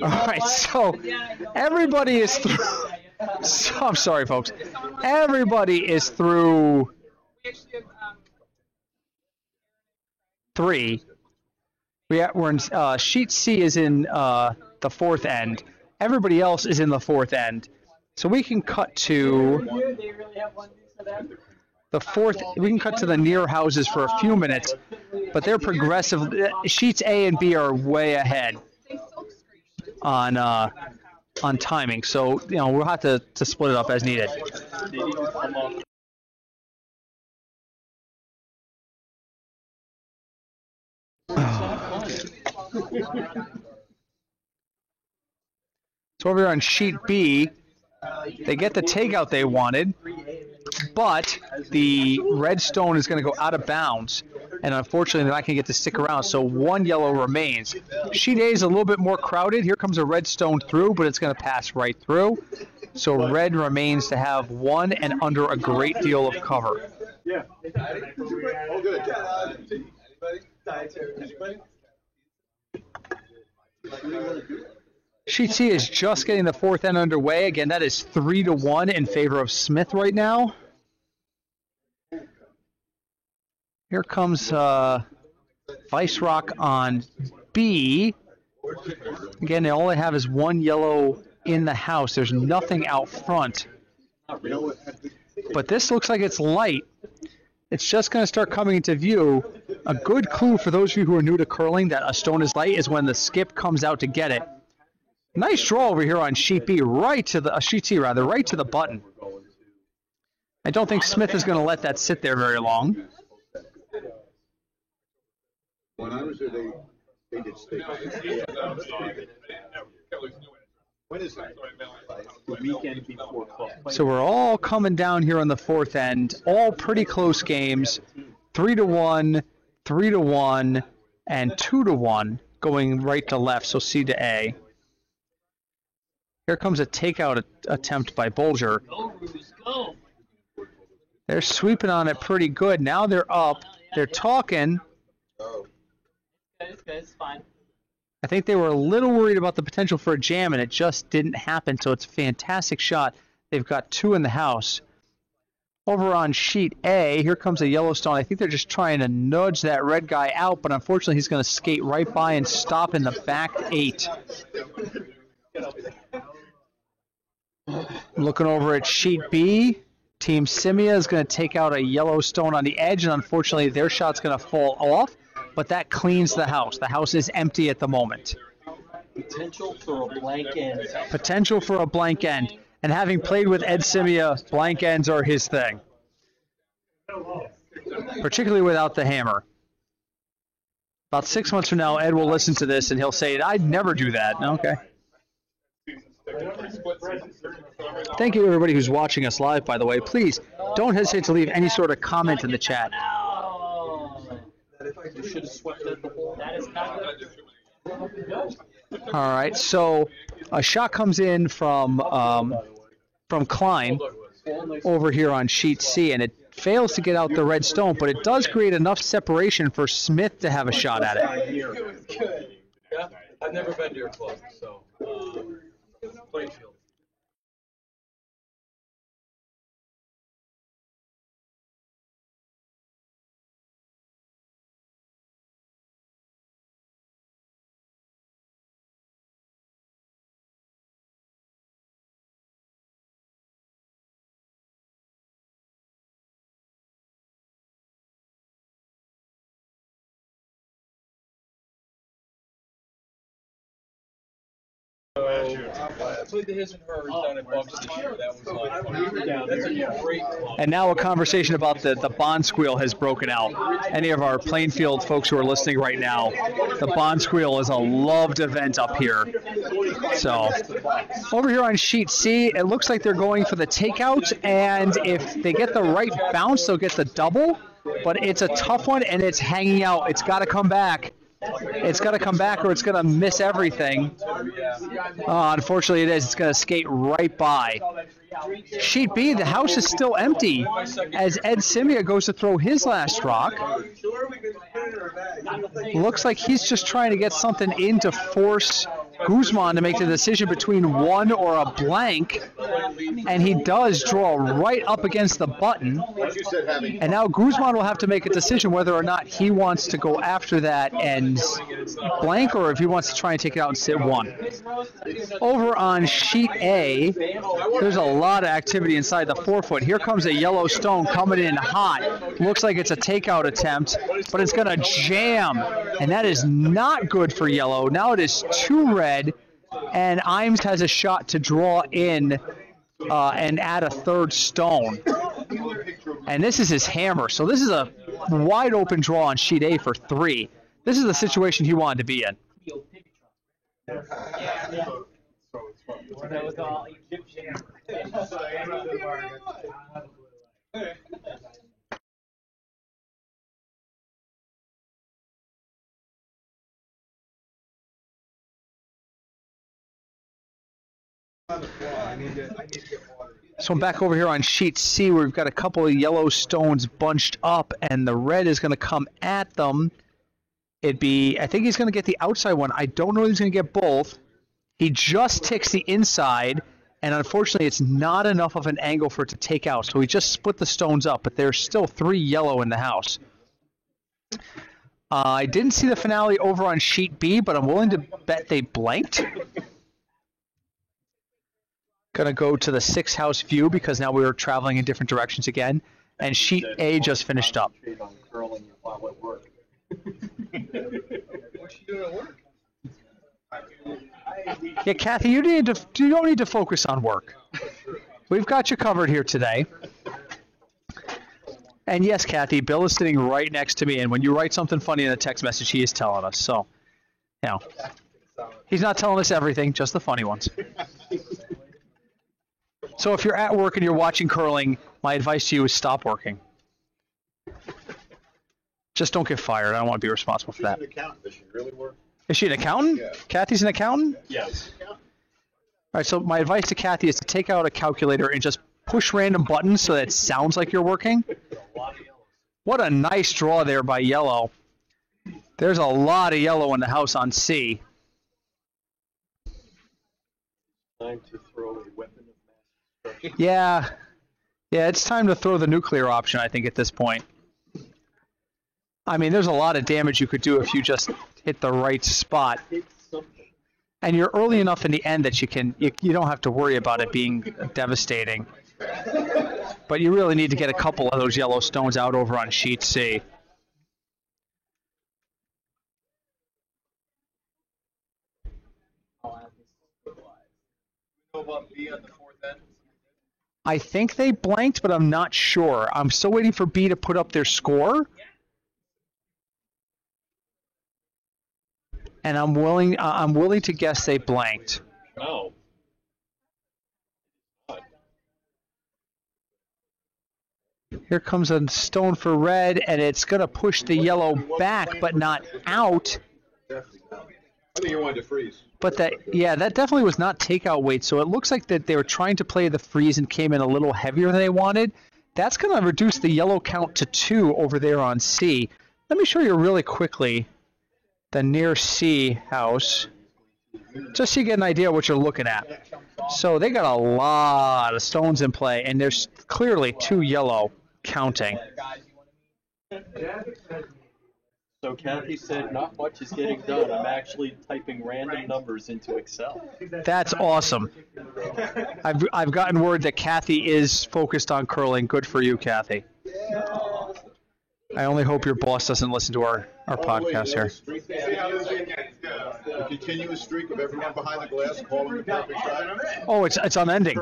All right, so everybody is through. So, I'm sorry, folks. Everybody is through 3. We're in sheet C is in the 4th end. Everybody else is in the 4th end. So we can cut to the 4th. We can cut to the near houses for a few minutes, but they're progressive. Sheets A and B are way ahead on timing, so we'll have to split it up as needed. So over here on sheet B, they get the takeout they wanted, but the red stone is going to go out of bounds, and unfortunately they're not going to get to stick around, so 1 yellow remains. Sheet A is a little bit more crowded. Here comes a red stone through, but it's going to pass right through. So red remains to have 1 and under a great deal of cover. Yeah. Oh, good. Sheet C is just getting the 4th end underway. Again, that is 3-1 in favor of Smith right now. Here comes Vice Rock on B. Again, all they have is 1 yellow in the house. There's nothing out front. But this looks like it's light. It's just going to start coming into view. A good clue for those of you who are new to curling that a stone is light is when the skip comes out to get it. Nice draw over here on sheet B, right to the sheet C rather, right to the button. I don't think Smith is going to let that sit there very long. When I was there, they did steak. When is that? The weekend before club. So we're all coming down here on the 4th end. All pretty close games. 3-1, 3-1, and 2-1 going right to left, so C to A. Here comes a takeout attempt by Bolger. They're sweeping on it pretty good. Now they're up. They're talking. It's good. It's fine. I think they were a little worried about the potential for a jam, and it just didn't happen, so it's a fantastic shot. They've got 2 in the house. Over on sheet A, here comes a Yellowstone. I think they're just trying to nudge that red guy out, but unfortunately he's going to skate right by and stop in the back 8. Looking over at sheet B, Team Simia is going to take out a Yellowstone on the edge, and unfortunately their shot's going to fall off, but that cleans the house. The house is empty at the moment. Potential for a blank end. Potential for a blank end. And having played with Ed Simia, blank ends are his thing. Particularly without the hammer. About 6 months from now, Ed will listen to this and he'll say, I'd never do that. Okay. Thank you, everybody who's watching us live, by the way. Please don't hesitate to leave any sort of comment in the chat. You should have swept that before. That is not good. All right, so a shot comes in from Klein over here on sheet C, and it fails to get out the red stone, but it does create enough separation for Smith to have a shot at it. Yeah, I've never been to your club, so Plainfield. I played the His and Hers down at Bucks this year. That was that's a great club. And now a conversation about the Bond Squeal has broken out. Any of our Plainfield folks who are listening right now, the Bond Squeal is a loved event up here. So over here on sheet C, it looks like they're going for the takeout, and if they get the right bounce, they'll get the double. But it's a tough one, and it's hanging out. It's got to come back. It's got to come back or it's going to miss everything. Unfortunately, it is. It's going to skate right by. Sheet B, the house is still empty as Ed Simia goes to throw his last rock. Looks like he's just trying to get something in to force Guzman to make the decision between one or a blank, and he does draw right up against the button. And now Guzman will have to make a decision whether or not he wants to go after that and blank, or if he wants to try and take it out and sit one. Over on sheet A, there's a lot of activity inside the 4-foot. Here comes a yellow stone coming in hot. Looks like it's a takeout attempt, but it's going to jam, and that is not good for yellow. Now it is 2 red, and Imes has a shot to draw in and add a 3rd stone. And this is his hammer, so this is a wide open draw on sheet A for 3. This is the situation he wanted to be in. So I'm back over here on sheet C where we've got a couple of yellow stones bunched up, and the red is going to come at them. I think he's going to get the outside one. I don't know if he's going to get both. He just ticks the inside, and unfortunately it's not enough of an angle for it to take out. So he just split the stones up, but there's still 3 yellow in the house. I didn't see the finale over on sheet B, but I'm willing to bet they blanked. Going to go to the 6 house view because now we were traveling in different directions again. And sheet A just finished up. Yeah, Kathy, you don't need to focus on work. We've got you covered here today. And yes, Kathy, Bill is sitting right next to me, and when you write something funny in a text message, he is telling us. So, you know, he's not telling us everything, just the funny ones. So if you're at work and you're watching curling, my advice to you is stop working. Just don't get fired. I don't want to be responsible for that. She's an accountant. Does she really work? Is she an accountant? Yeah. Kathy's an accountant? Yes. All right, so my advice to Kathy is to take out a calculator and just push random buttons so that it sounds like you're working. What a nice draw there by yellow. There's a lot of yellow in the house on C. Time to throw a weapon of mass destruction. Yeah, it's time to throw the nuclear option, I think, at this point. I mean, there's a lot of damage you could do if you just hit the right spot. And you're early enough in the end that you don't have to worry about it being devastating. But you really need to get a couple of those yellow stones out over on sheet C. I think they blanked, but I'm not sure. I'm still waiting for B to put up their score. And I'm willing to guess they blanked. Oh. Here comes a stone for red, and it's going to push the yellow back, but not out. I think you wanted to freeze. But that definitely was not takeout weight. So it looks like that they were trying to play the freeze and came in a little heavier than they wanted. That's going to reduce the yellow count to 2 over there on C. Let me show you really quickly the near C house, just so you get an idea of what you're looking at. So they got a lot of stones in play, and there's clearly 2 yellow counting. So Kathy said not much is getting done. I'm actually typing random numbers into Excel. That's awesome. I've gotten word that Kathy is focused on curling. Good for you, Kathy. I only hope your boss doesn't listen to our podcast here. A continuous streak of everyone behind the glass calling the perfect shot. Oh, it's unending.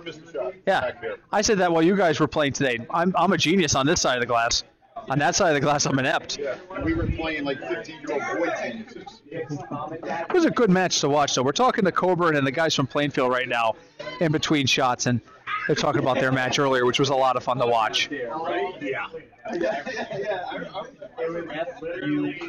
Yeah, I said that while you guys were playing today. I'm a genius on this side of the glass. On that side of the glass, I'm inept. Yeah, we were playing like 15-year-old boy geniuses. It was a good match to watch, though. We're talking to Coburn and the guys from Plainfield right now in between shots, and they're talking about their match earlier, which was a lot of fun to watch.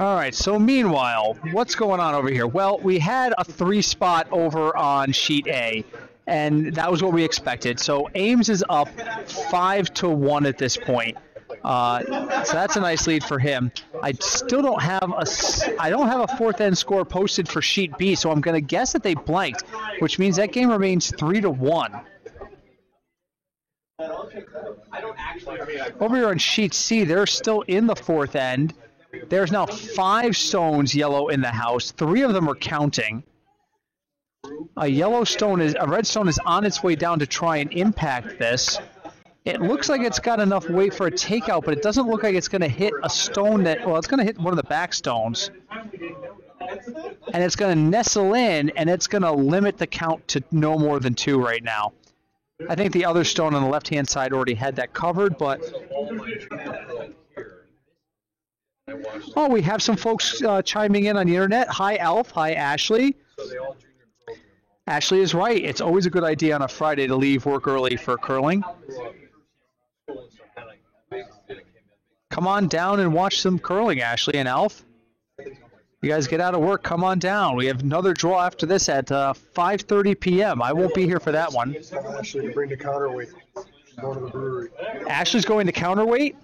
All right, so meanwhile, what's going on over here? Well, we had a 3-spot over on sheet A, and that was what we expected. So Ames is up 5-1 at this point. So that's a nice lead for him. I still don't have a fourth end score posted for sheet B, so I'm going to guess that they blanked, which means that game remains 3-1. Over here on sheet C, they're still in the fourth end. There's now 5 stones yellow in the house. 3 of them are counting. A red stone is on its way down to try and impact this. It looks like it's got enough weight for a takeout, but it doesn't look like it's going to hit a stone it's going to hit one of the back stones. And it's going to nestle in, and it's going to limit the count to no more than 2 right now. I think the other stone on the left-hand side already had that covered, but... Oh, we have some folks chiming in on the internet. Hi, Alf. Hi, Ashley. Ashley is right. It's always a good idea on a Friday to leave work early for curling. Come on down and watch some curling, Ashley and Alf. You guys get out of work, come on down. We have another draw after this at 5:30 p.m. I won't be here for that one. Ashley, bring the counterweight. She's going to the brewery. Ashley's going to counterweight?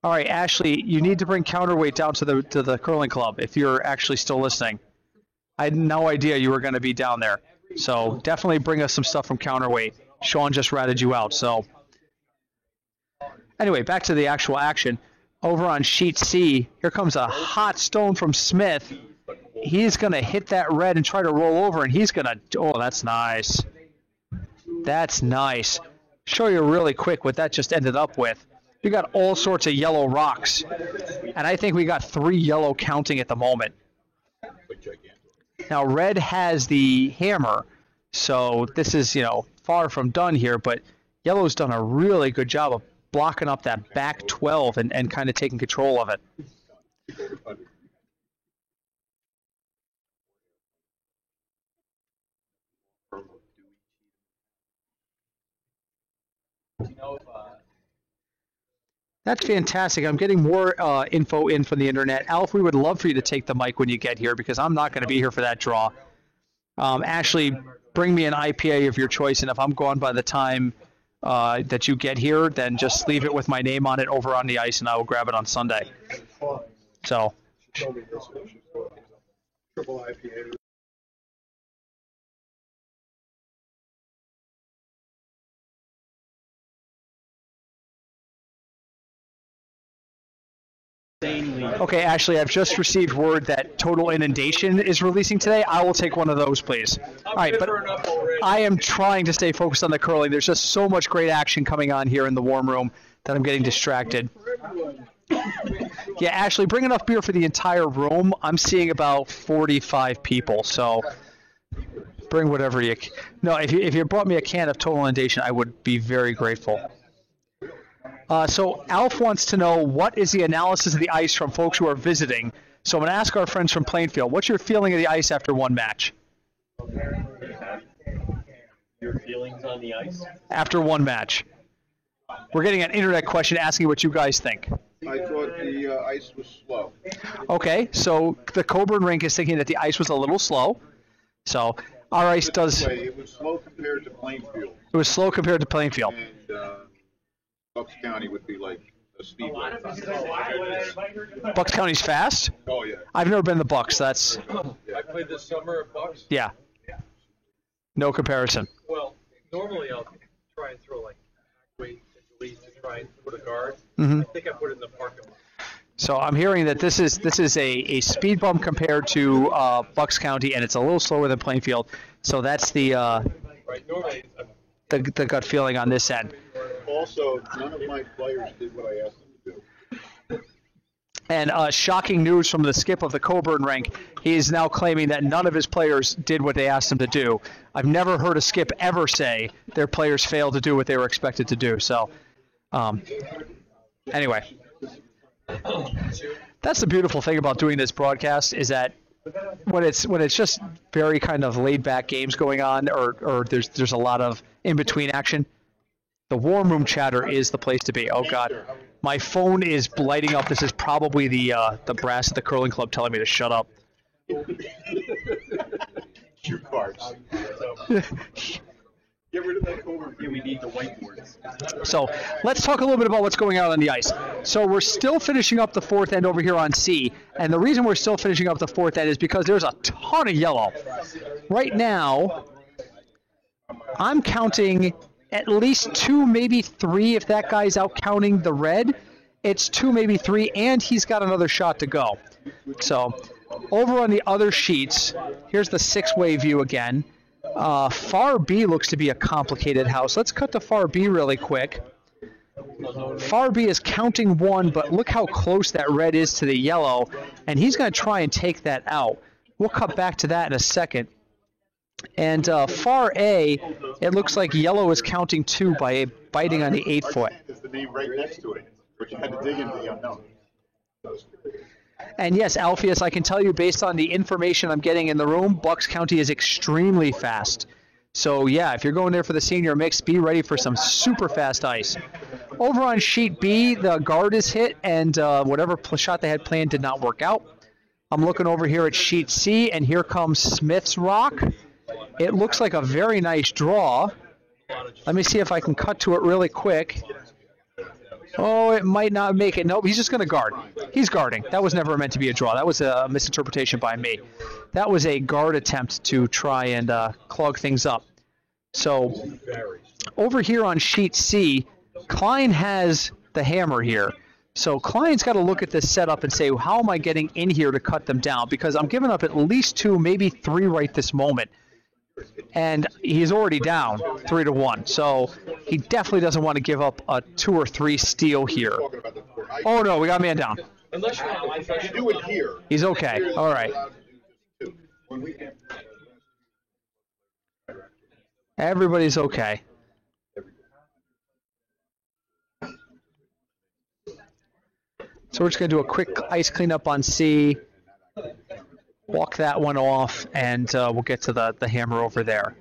All right, Ashley, you need to bring counterweight down to the curling club if you're actually still listening. I had no idea you were going to be down there. So definitely bring us some stuff from counterweight. Sean just ratted you out. So anyway, back to the actual action. Over on sheet C, here comes a hot stone from Smith. He's going to hit that red and try to roll over, and he's going to... Oh, that's nice. That's nice. Show you really quick what that just ended up with. We got all sorts of yellow rocks, and I think we got 3 yellow counting at the moment. Now, red has the hammer, so this is, far from done here, but yellow's done a really good job of blocking up that back 12 and kind of taking control of it. That's fantastic. I'm getting more info in from the internet. Alf, we would love for you to take the mic when you get here because I'm not going to be here for that draw. Ashley, bring me an IPA of your choice, and if I'm gone by the time that you get here, then just leave it with my name on it over on the ice, and I will grab it on Sunday. So. Triple IPA. Okay, Ashley, I've just received word that Total Inundation is releasing today. I will take one of those, please. All right, but I am trying to stay focused on the curling. There's just so much great action coming on here in the warm room that I'm getting distracted. Yeah, Ashley, bring enough beer for the entire room. I'm seeing about 45 people, so bring whatever you can. No, if you brought me a can of Total Inundation, I would be very grateful. So Alf wants to know, what is the analysis of the ice from folks who are visiting? So I'm going to ask our friends from Plainfield, what's your feeling of the ice after one match? Your feelings on the ice? After one match. We're getting an internet question asking what you guys think. I thought the ice was slow. Okay, so the Coburn rink is thinking that the ice was a little slow. So our ice does. It was slow compared to Plainfield. It was slow compared to Plainfield. And Bucks County would be like a speedway. Bucks County's fast. Oh, yeah. I've never been to Bucks. That's I played this summer at Bucks. yeah. No comparison. Well, normally I'll try and throw like weight at least to try and put a guard. Mhm. I think I put it in the parking lot. So I'm hearing that this is a speed bump compared to Bucks County, and it's a little slower than Plainfield. So that's the Right. Normally, the gut feeling on this end. Also, none of my players did what I asked them to do. And shocking news from the skip of the Coburn rink. He is now claiming that none of his players did what they asked him to do. I've never heard a skip ever say their players failed to do what they were expected to do. So, anyway, that's the beautiful thing about doing this broadcast is that when it's just very kind of laid back games going on, or there's a lot of in between action. The warm room chatter is the place to be. Oh God, my phone is lighting up. This is probably the brass at the curling club telling me to shut up. Cue cards. Get rid of that Coburn. Yeah, we need the whiteboards. So let's talk a little bit about what's going on the ice. So we're still finishing up the fourth end over here on C, and the reason we're still finishing up the fourth end is because there's a ton of yellow. Right now, I'm counting at least 2, maybe 3, if that guy's out counting the red. It's 2, maybe 3, and he's got another shot to go. So over on the other sheets, here's the 6-way view again. Far B looks to be a complicated house. Let's cut to Far B really quick. Far B is counting 1, but look how close that red is to the yellow, and he's going to try and take that out. We'll cut back to that in a second. And Far A, it looks like yellow is counting 2 by biting on the 8-foot. Is the name right next to it, but you had to dig into the unknown. And yes, Alpheus, I can tell you based on the information I'm getting in the room, Bucks County is extremely fast. So yeah, if you're going there for the senior mix, be ready for some super fast ice. Over on sheet B, the guard is hit, and whatever shot they had planned did not work out. I'm looking over here at sheet C, and here comes Smith's rock. It looks like a very nice draw. Let me see if I can cut to it really quick. Oh, it might not make it. Nope, he's just going to guard. He's guarding. That was never meant to be a draw. That was a misinterpretation by me. That was a guard attempt to try and clog things up. So over here on sheet C, Klein has the hammer here. So Klein's got to look at this setup and say, how am I getting in here to cut them down? Because I'm giving up at least 2, maybe 3 right this moment. And he's already down 3-1. So he definitely doesn't want to give up a 2 or 3 steal here. Oh, no, we got a man down. unless you want to You do it here. He's okay. All right. Everybody's okay. So we're just going to do a quick ice cleanup on C, walk that one off, and we'll get to the hammer over there.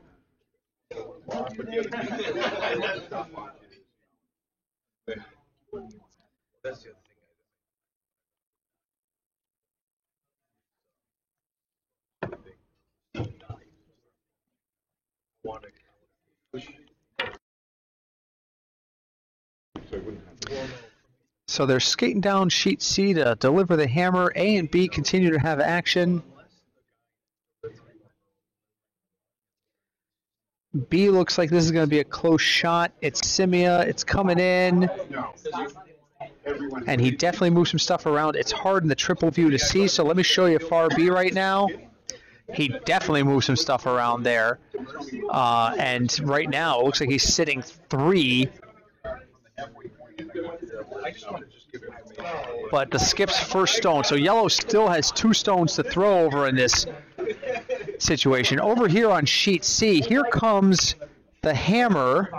So they're skating down sheet C to deliver the hammer. A and B continue to have action. B looks like this is going to be a close shot. It's Simia. It's coming in. And he definitely moves some stuff around. It's hard in the triple view to see, so let me show you far B right now. He definitely moves some stuff around there. And right now, it looks like he's sitting 3. But the skip's first stone. So yellow still has 2 stones to throw over in this situation. Over here on sheet C, here comes the hammer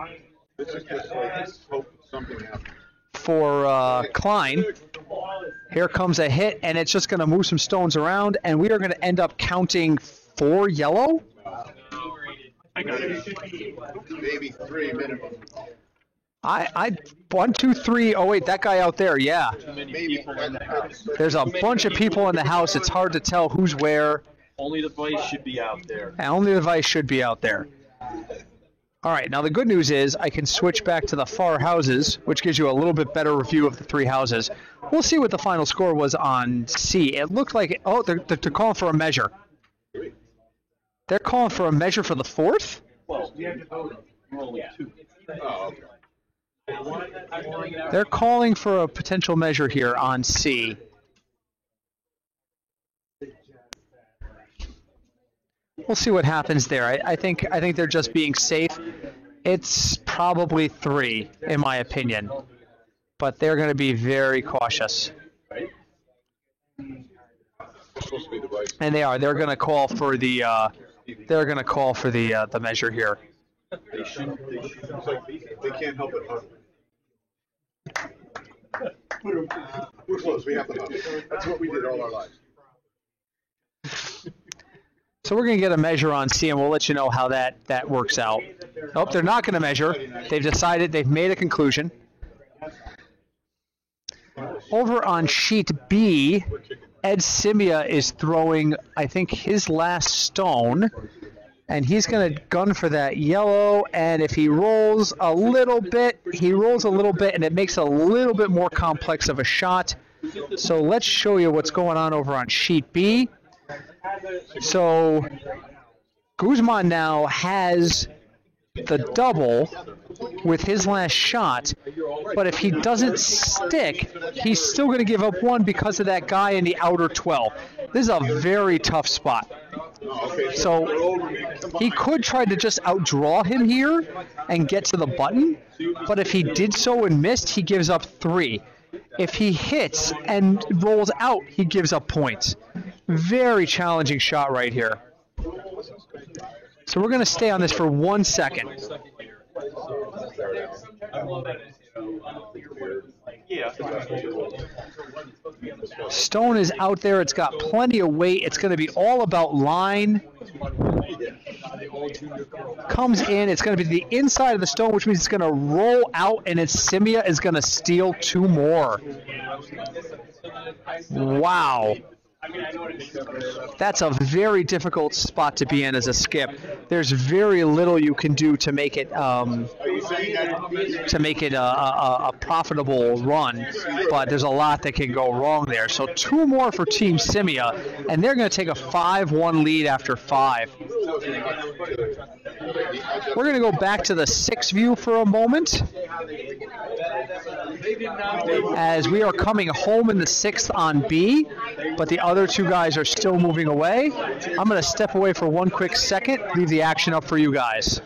for Klein. Here comes a hit, and it's just going to move some stones around, and we are going to end up counting 4 yellow. Maybe 3 minimum. I 1, 2, 3. Oh wait, that guy out there. Yeah. Too many people in the house. There's a bunch of people in the house. It's hard to tell who's where. Only the vice should be out there. And only the device should be out there. All right. Now the good news is I can switch back to the far houses, which gives you a little bit better review of the 3 houses. We'll see what the final score was on C. It looked like they're calling for a measure. They're calling for a measure for the 4th. Well, you're only 2. They're calling for a potential measure here on C. We'll see what happens there. I think they're just being safe. It's probably 3, in my opinion, but they're going to be very cautious. And they are. They're going to call for the. They're going to call for the measure here. They should. It's like they can't help it. We're close. We have to hunt. That's what we did all our lives. So we're going to get a measure on C, and we'll let you know how that works out. Oh, they're not going to measure. They've decided. They've made a conclusion. Over on sheet B, Ed Simia is throwing, I think, his last stone, and he's going to gun for that yellow, and if he rolls a little bit, and it makes it a little bit more complex of a shot. So let's show you what's going on over on sheet B. So Guzman now has the double with his last shot, but if he doesn't stick, he's still going to give up 1 because of that guy in the outer 12. This is a very tough spot. So he could try to just outdraw him here and get to the button, but if he did so and missed, he gives up 3. If he hits and rolls out, he gives up points. Very challenging shot right here. So we're going to stay on this for 1 second. Stone is out there. It's got plenty of weight. It's going to be all about line. Comes in. It's going to be the inside of the stone, which means it's going to roll out, and its Simia is going to steal 2 more. Wow. That's a very difficult spot to be in as a skip. There's very little you can do to make it a profitable run, but there's a lot that can go wrong there. So 2 more for Team Simia, and they're going to take a 5-1 lead after 5. We're going to go back to the 6 view for a moment, as we are coming home in the 6th on B, but the other 2 guys are still moving away. I'm going to step away for 1 quick second, leave the action up for you guys.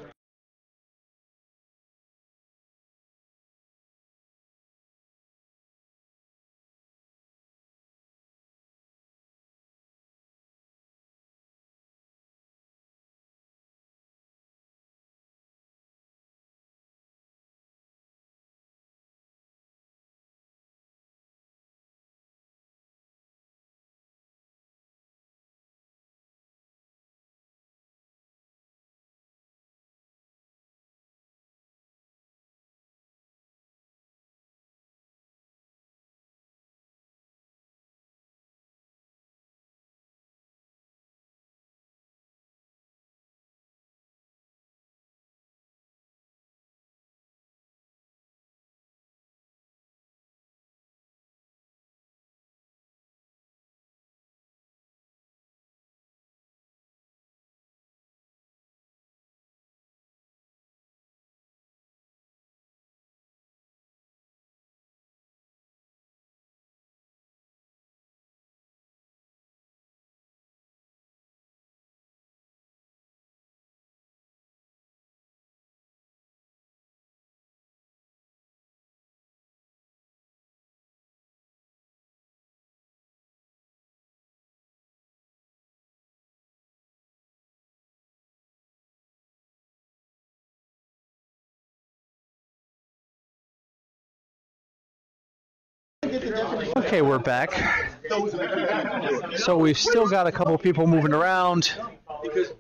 Okay, we're back. So we've still got a couple people moving around.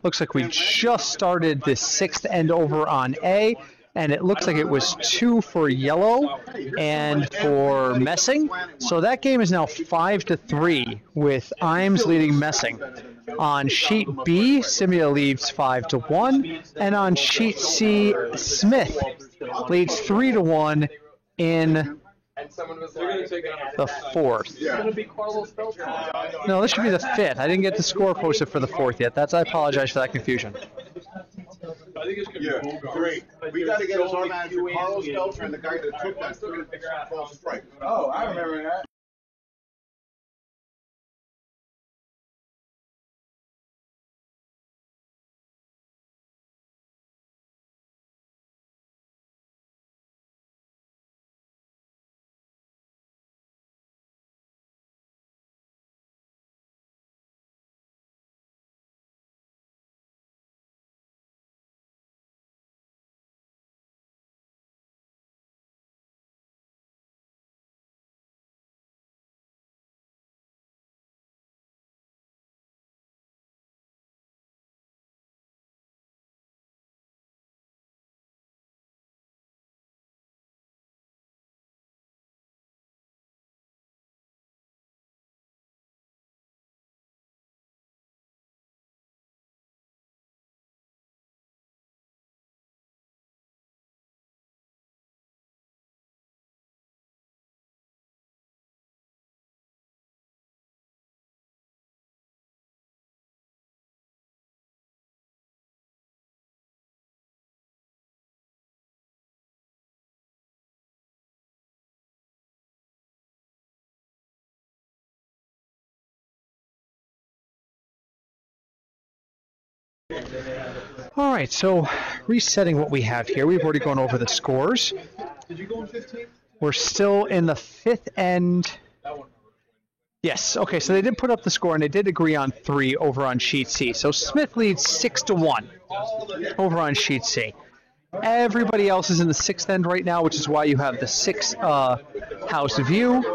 Looks like we just started the 6th end over on A. and it looks like it was 2 for Yellow and for Messing. So that game is now 5-3 with Imes leading Messing. On sheet B, Simia leads 5-1, and on sheet C, Smith leads 3-1 in the fourth. No, this should be the fifth. I didn't get the score posted for the fourth yet. I apologize for that confusion. Yeah, great. We got to get us on manager Carlos Belcher and the guy that took that third ball strike. Oh, I remember that. All right, so resetting what we have here. We've already gone over the scores. Did you go in 15? We're still in the fifth end. Yes, okay, so they did put up the score, and they did agree on 3 over on sheet C. So Smith leads 6-1 over on sheet C. Everybody else is in the sixth end right now, which is why you have the 6 house view.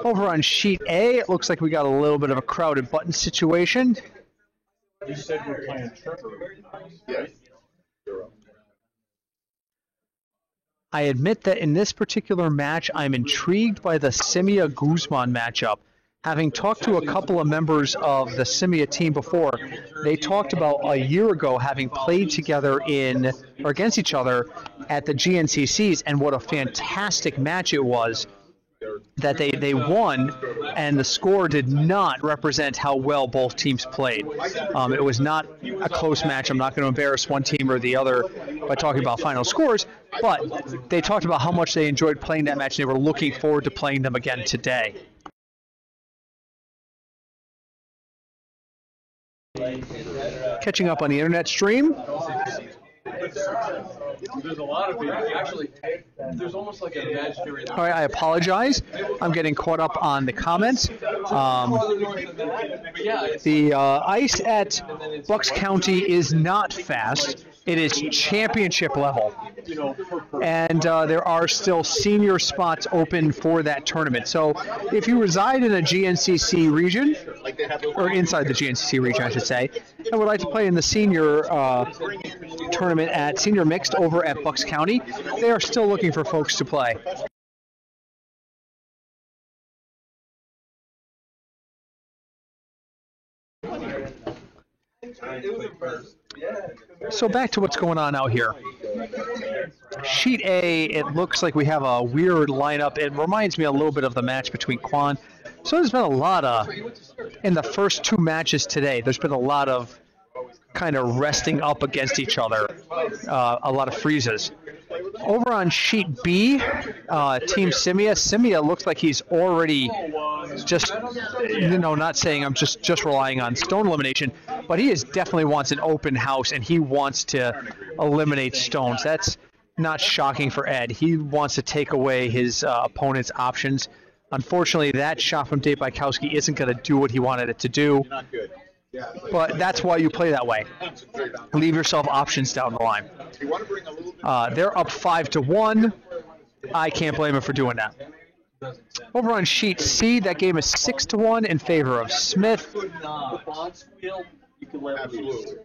Over on sheet A, it looks like we got a little bit of a crowded button situation. You said we're playing Trevor. Yes. I admit that in this particular match, I'm intrigued by the Simia Guzman matchup. Having talked to a couple of members of the Simia team before, they talked about a year ago having played together or against each other at the GNCCs, and what a fantastic match it was that they won, and the score did not represent how well both teams played. It was not a close match. I'm not going to embarrass one team or the other by talking about final scores, but they talked about how much they enjoyed playing that match, and they were looking forward to playing them again today. Catching up on the internet stream. There's a lot of people. Actually, there's almost like an imaginary. All right, I apologize. I'm getting caught up on the comments. The ice at Bucks County is not fast. It is championship level. And there are still senior spots open for that tournament. So if you reside in a GNCC region, or inside the GNCC region, I should say, and would like to play in the senior tournament at Senior Mixed over at Bucks County, they are still looking for folks to play. So back to what's going on out here. Sheet A, it looks like we have a weird lineup. It reminds me a little bit of the match between Quan. So there's been a lot of, in the first 2 matches today, there's been a lot of kind of resting up against each other, a lot of freezes. Over on sheet B, Team Simia. Simia looks like he's already just, not saying I'm just relying on stone elimination, but he definitely wants an open house, and he wants to eliminate stones. That's not shocking for Ed. He wants to take away his opponent's options. Unfortunately, that shot from Dave Bykowski isn't going to do what he wanted it to do. But that's why you play that way. Leave yourself options down the line. They're up 5-1. I can't blame him for doing that. Over on sheet C, that game is 6-1 in favor of Smith. Absolutely.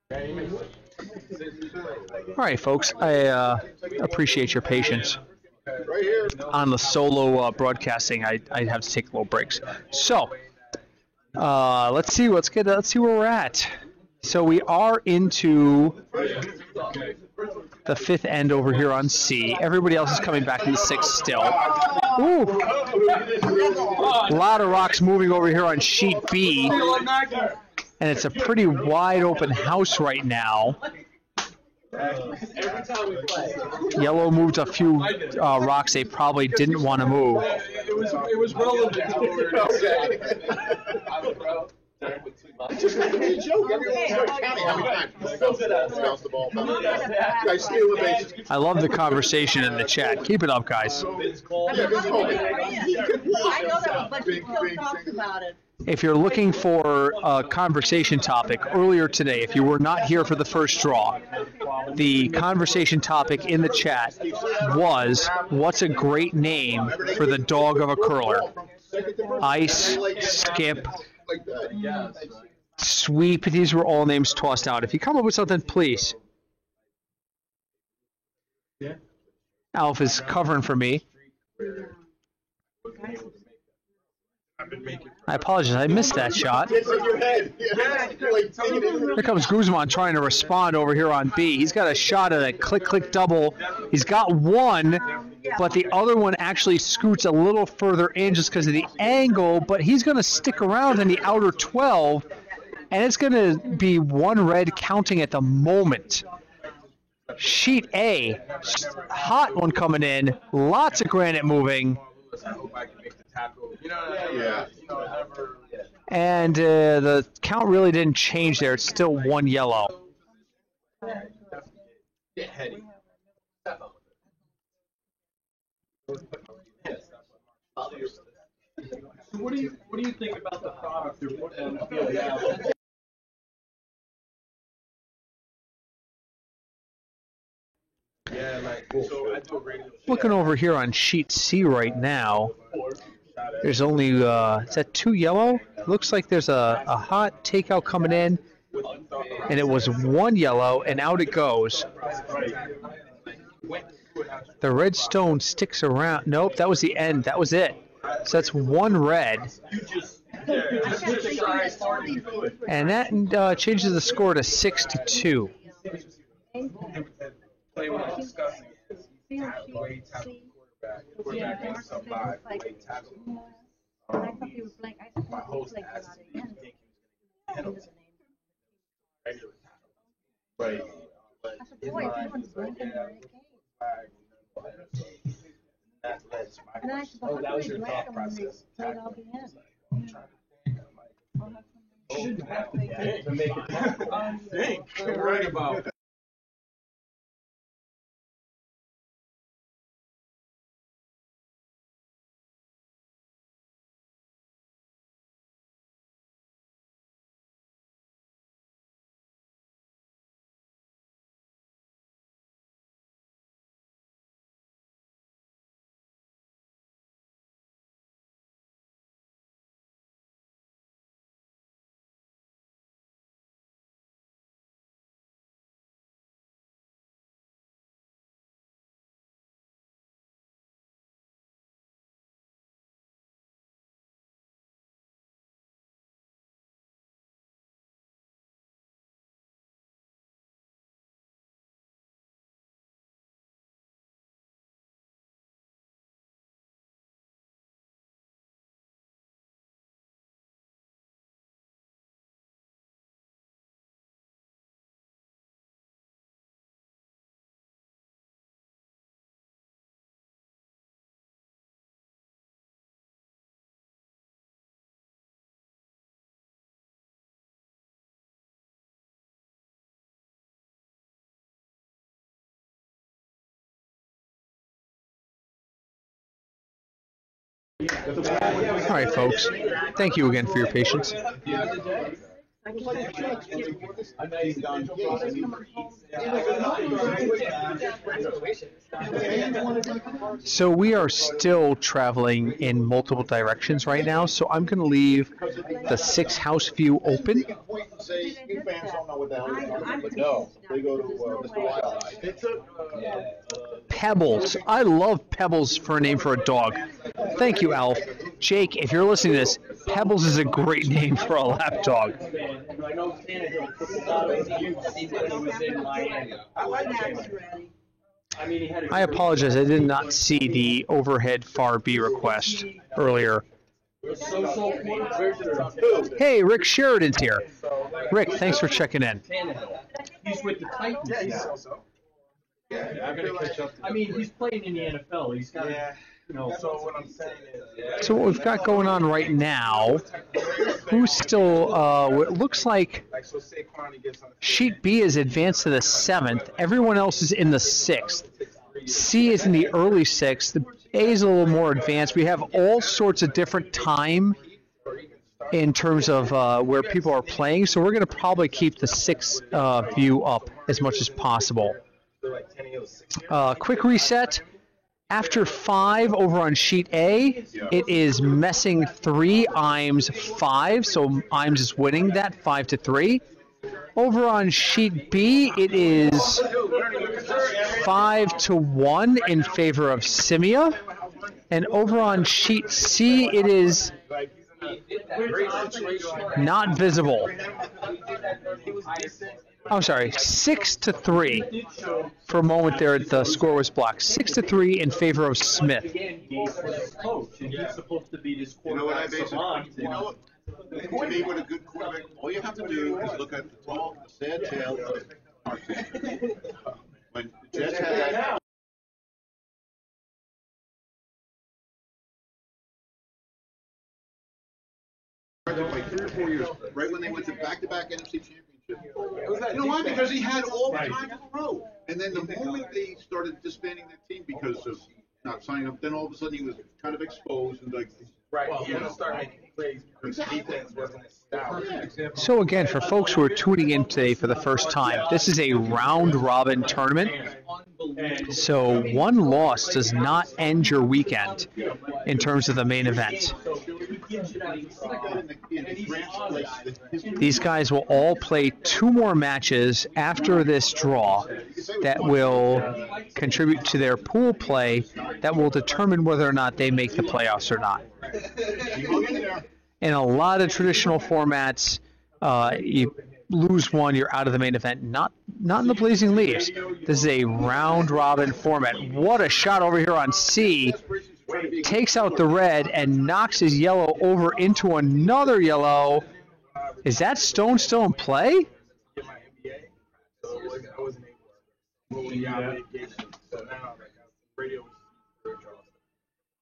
All right, folks. I appreciate your patience. On the solo broadcasting, I have to take little breaks. So, let's see where we're at. So we are into the fifth end over here on C. Everybody else is coming back in the sixth still. Ooh. A lot of rocks moving over here on sheet B. And it's a pretty wide open house right now. Yellow moved a few rocks they probably didn't want to move. It was relevant. Just like a joke. Everyone starts counting how many times you bounce the ball. Guys steal the bases. I love the conversation in the chat. Keep it up, guys. Yeah, this whole thing. I know that, but he still talks about it. If you're looking for a conversation topic, earlier today, if you were not here for the first draw, the conversation topic in the chat was, what's a great name for the dog of a curler? Ice, Skip, Sweep. These were all names tossed out. If you come up with something, please. Alf is covering for me. I apologize. I missed that shot. Here comes Guzman trying to respond over here on B. He's got a shot at a click-click double. He's got one, but the other one actually scoots a little further in just because of the angle, but he's going to stick around in the outer 12, and it's going to be one red counting at the moment. Sheet A, hot one coming in, lots of granite moving. And the count really didn't change there. It's still one yellow. What do you think about the product they're putting on the field now? Looking over here on sheet C right now, there's only, is that 2 yellow? Looks like there's a hot takeout coming in, and it was 1 yellow, and out it goes. The red stone sticks around. Nope, that was the end. That was it. So that's 1 red. And that changes the score to 6-2. That was your thought process. To make it think. You're right about it. All right, folks. Thank you again for your patience. So we are still traveling in multiple directions right now, so I'm going to leave the 6 house view open. Pebbles. I love Pebbles for a name for a dog. Thank you, Alf. Jake, if you're listening to this, Pebbles is a great name for a lap dog. I know Tannehill tripled out of the youth when he was in Miami. I mean, he had I apologize. I did not see the overhead far B request earlier. Hey, Rick Sheridan's here. Rick, thanks for checking in. Tannehill. He's with the Titans now. I mean, he's playing in the NFL. He's got, So what I'm saying is, So what we've got going on right now, who's still, it looks like Sheet B is advanced to the 7th. Everyone else is in the 6th. C is in the early 6th. The A is a little more advanced. We have all sorts of different time in terms of where people are playing, so we're going to probably keep the 6th view up as much as possible. Quick reset. After 5 over on sheet A, it is Messing 3, Imes 5, so Imes is winning that 5-3. Over on sheet B, it is 5-1 in favor of Simia. And over on sheet C, it is not visible. I'm sorry, 6-3. For a moment there, the score was blocked. 6-3 in favor of Smith. he's supposed to be this quarterback savant. To me, what a good quarterback, all you have to do is look at the sad tale of our team. When the Jets had that. Like 3 or 4 years, right when they went to back-to-back NFC championships. You know why? Because he had all the time to throw. And then the moment they started disbanding that team because of not signing up, then all of a sudden he was kind of exposed and like. Right, he had to start making plays because defense wasn't his style. So again, for folks who are tuning in today for the first time, this is a round-robin tournament. So one loss does not end your weekend in terms of the main event. These guys will all play 2 more matches after this draw that will contribute to their pool play that will determine whether or not they make the playoffs or not. In a lot of traditional formats, you lose one, you're out of the main event. Not in the Blazing Leaves. This is a round-robin format. What a shot over here on C. Takes out the red and knocks his yellow over into another yellow. Is that stone still in play?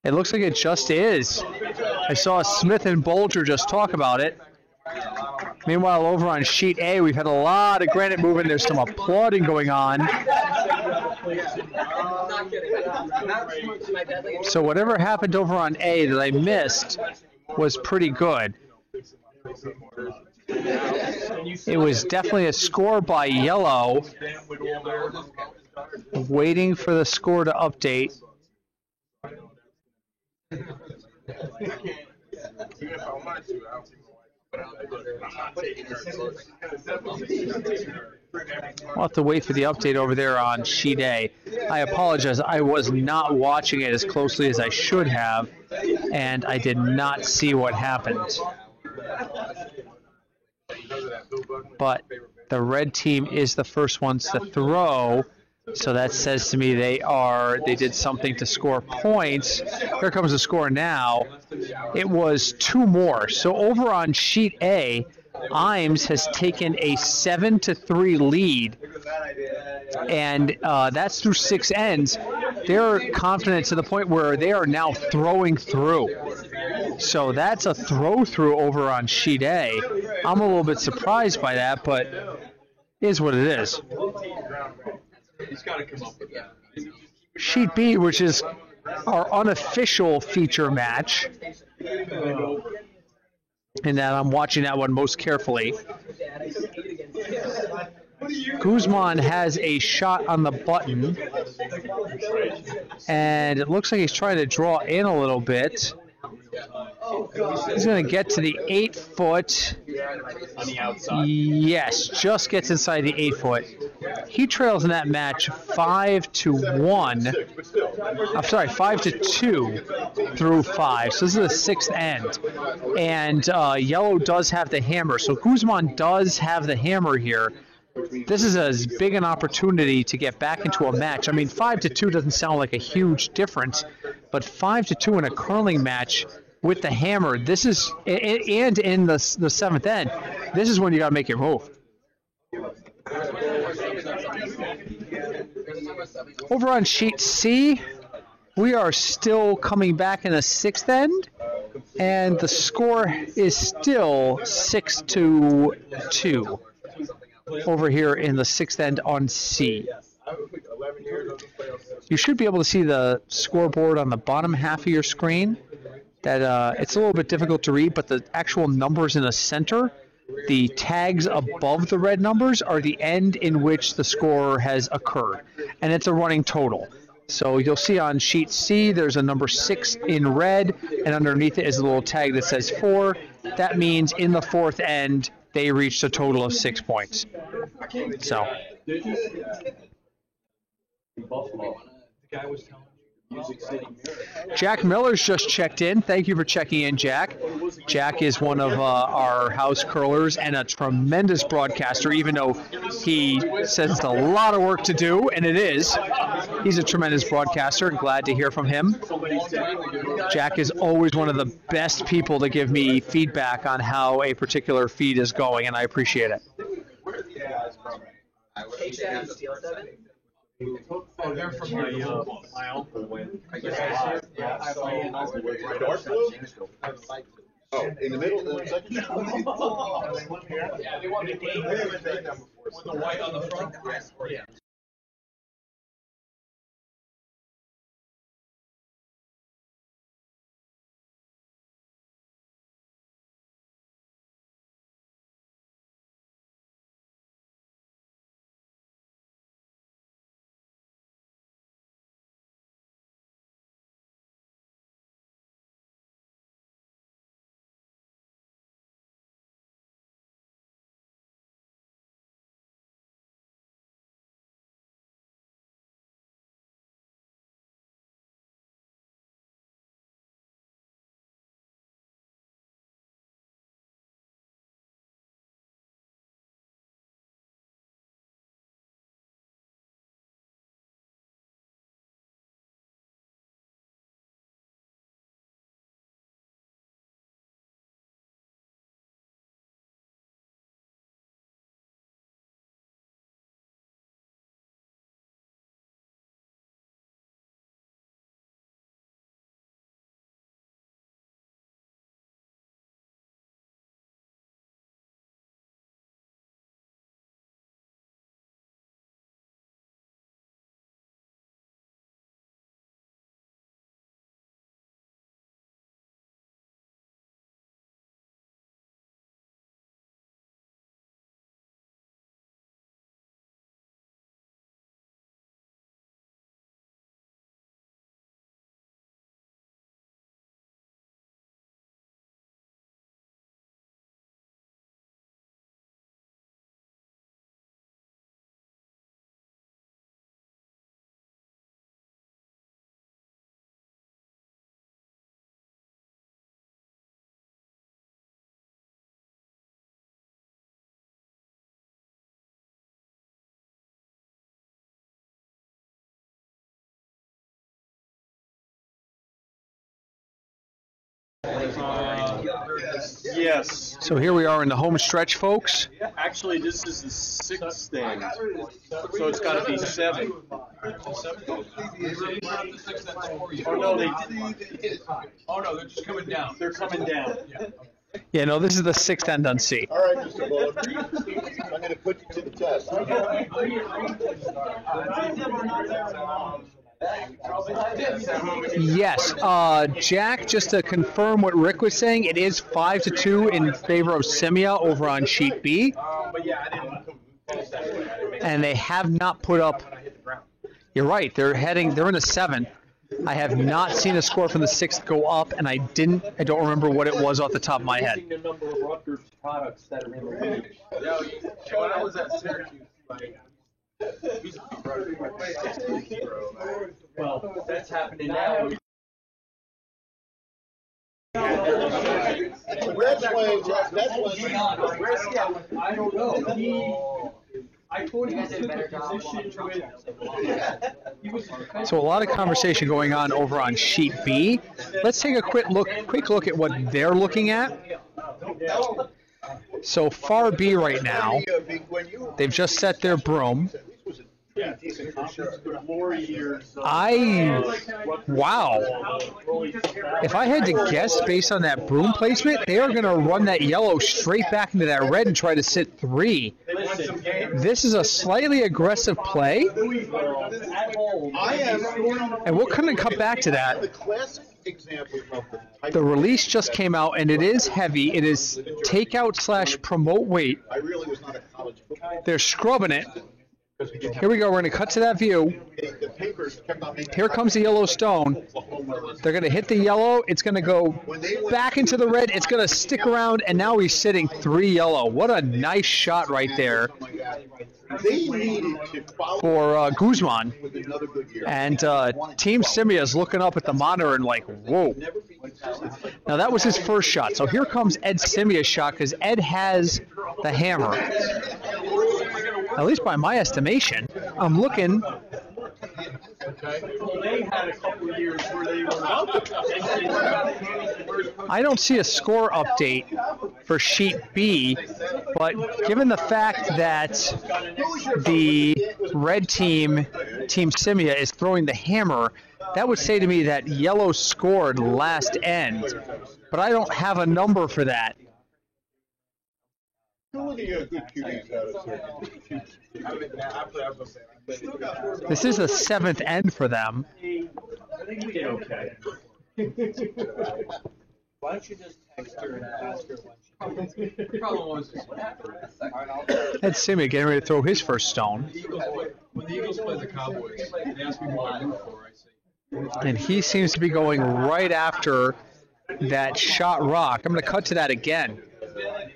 It looks like it just is. I saw Smith and Bolger just talk about it. Meanwhile, over on sheet A, we've had a lot of granite movement. There's some applauding going on. So whatever happened over on A that I missed was pretty good. It was definitely a score by yellow. Waiting for the score to update. We'll have to wait for the update over there on sheet A. I apologize. I was not watching it as closely as I should have, and I did not see what happened. But the red team is the first ones to throw, so that says to me they did something to score points. Here comes the score now. It was 2 more. So over on sheet A, Imes has taken a 7-3 lead, and that's through 6 ends. They're confident to the point where they are now throwing through. So that's a throw-through over on sheet A. I'm a little bit surprised by that, but it is what it is. He's got to come up with that. Sheet B, which is our unofficial feature match. in that I'm watching that one most carefully. Guzman has a shot on the button, and it looks like he's trying to draw in a little bit. He's going to get to the 8-foot. On the outside. Yes, just gets inside the 8-foot. He trails in that match 5-1. I'm sorry, 5-2 through 5. So this is the sixth end. And yellow does have the hammer. So Guzman does have the hammer here. This is as big an opportunity to get back into a match. I mean, 5-2 doesn't sound like a huge difference, but 5-2 in a curling match with the hammer, this is, and in the seventh end, this is when you got to make your move. Over on sheet C, we are still coming back in the sixth end, and the score is still 6-2 over here in the sixth end on C. You should be able to see the scoreboard on the bottom half of your screen. That it's a little bit difficult to read, but the actual numbers in the center, the tags above the red numbers, are the end in which the score has occurred, and it's a running total. So you'll see on sheet C, there's a number 6 in red, and underneath it is a little tag that says 4. That means in the fourth end, they reached a total of 6 points. So. Jack Miller's just checked in. Thank you for checking in, Jack. Jack is one of our house curlers and a tremendous broadcaster, even though he says it's a lot of work to do, and it is. He's a tremendous broadcaster. Glad to hear from him. Jack is always one of the best people to give me feedback on how a particular feed is going, and I appreciate it. Oh, they're from my uncle when I guess Oh, in the middle of the second? Yeah, they want the date with the white on the front. Yeah. Yes. So here we are in the home stretch, folks. Actually, this is the sixth end, so it's got to be 7. Oh no, they're just coming down. They're coming down. Yeah, no, this is the sixth end on C. All right, Mr. Bullock. I'm going to put you to the test. Yes, Jack, just to confirm what Rick was saying, it is 5-2 in favor of Simia over on sheet B. And they have not put up. You're right. They're in the 7th. I have not seen a score from the 6th go up, and I don't remember what it was off the top of my head. The number of Rutgers products that are in the league. When I was at Syracuse, Well, that's happening now. That's I don't know. I thought he was in a position with. So a lot of conversation going on over on sheet B. Let's take a quick look at what they're looking at. So far B right now, they've just set their broom. Wow. If I had to guess based on that broom placement, they are going to run that yellow straight back into that red and try to sit 3. This is a slightly aggressive play. And we'll kind of come back to that. The release just came out, and it is heavy. It is takeout / promote weight. They're scrubbing it. Here we go. We're going to cut to that view. Here comes the yellow stone. They're going to hit the yellow. It's going to go back into the red. It's going to stick around, and now he's sitting 3 yellow. What a nice shot right there for Guzman. And Team Simia is looking up at the monitor and like, whoa. Now, that was his first shot. So here comes Ed Simia's shot because Ed has the hammer. At least by my estimation, I'm looking. I don't see a score update for sheet B, but given the fact that the red team, Team Simia, is throwing the hammer, that would say to me that yellow scored last end, but I don't have a number for that. This is the 7th end for them. Okay. Why don't you just text her and ask her when she The problem was what happened. Ed Simia getting ready to throw his first stone. When the Eagles play the Cowboys, they ask me what I do for. I say, And he seems to be going right after that shot rock. I'm going to cut to that again.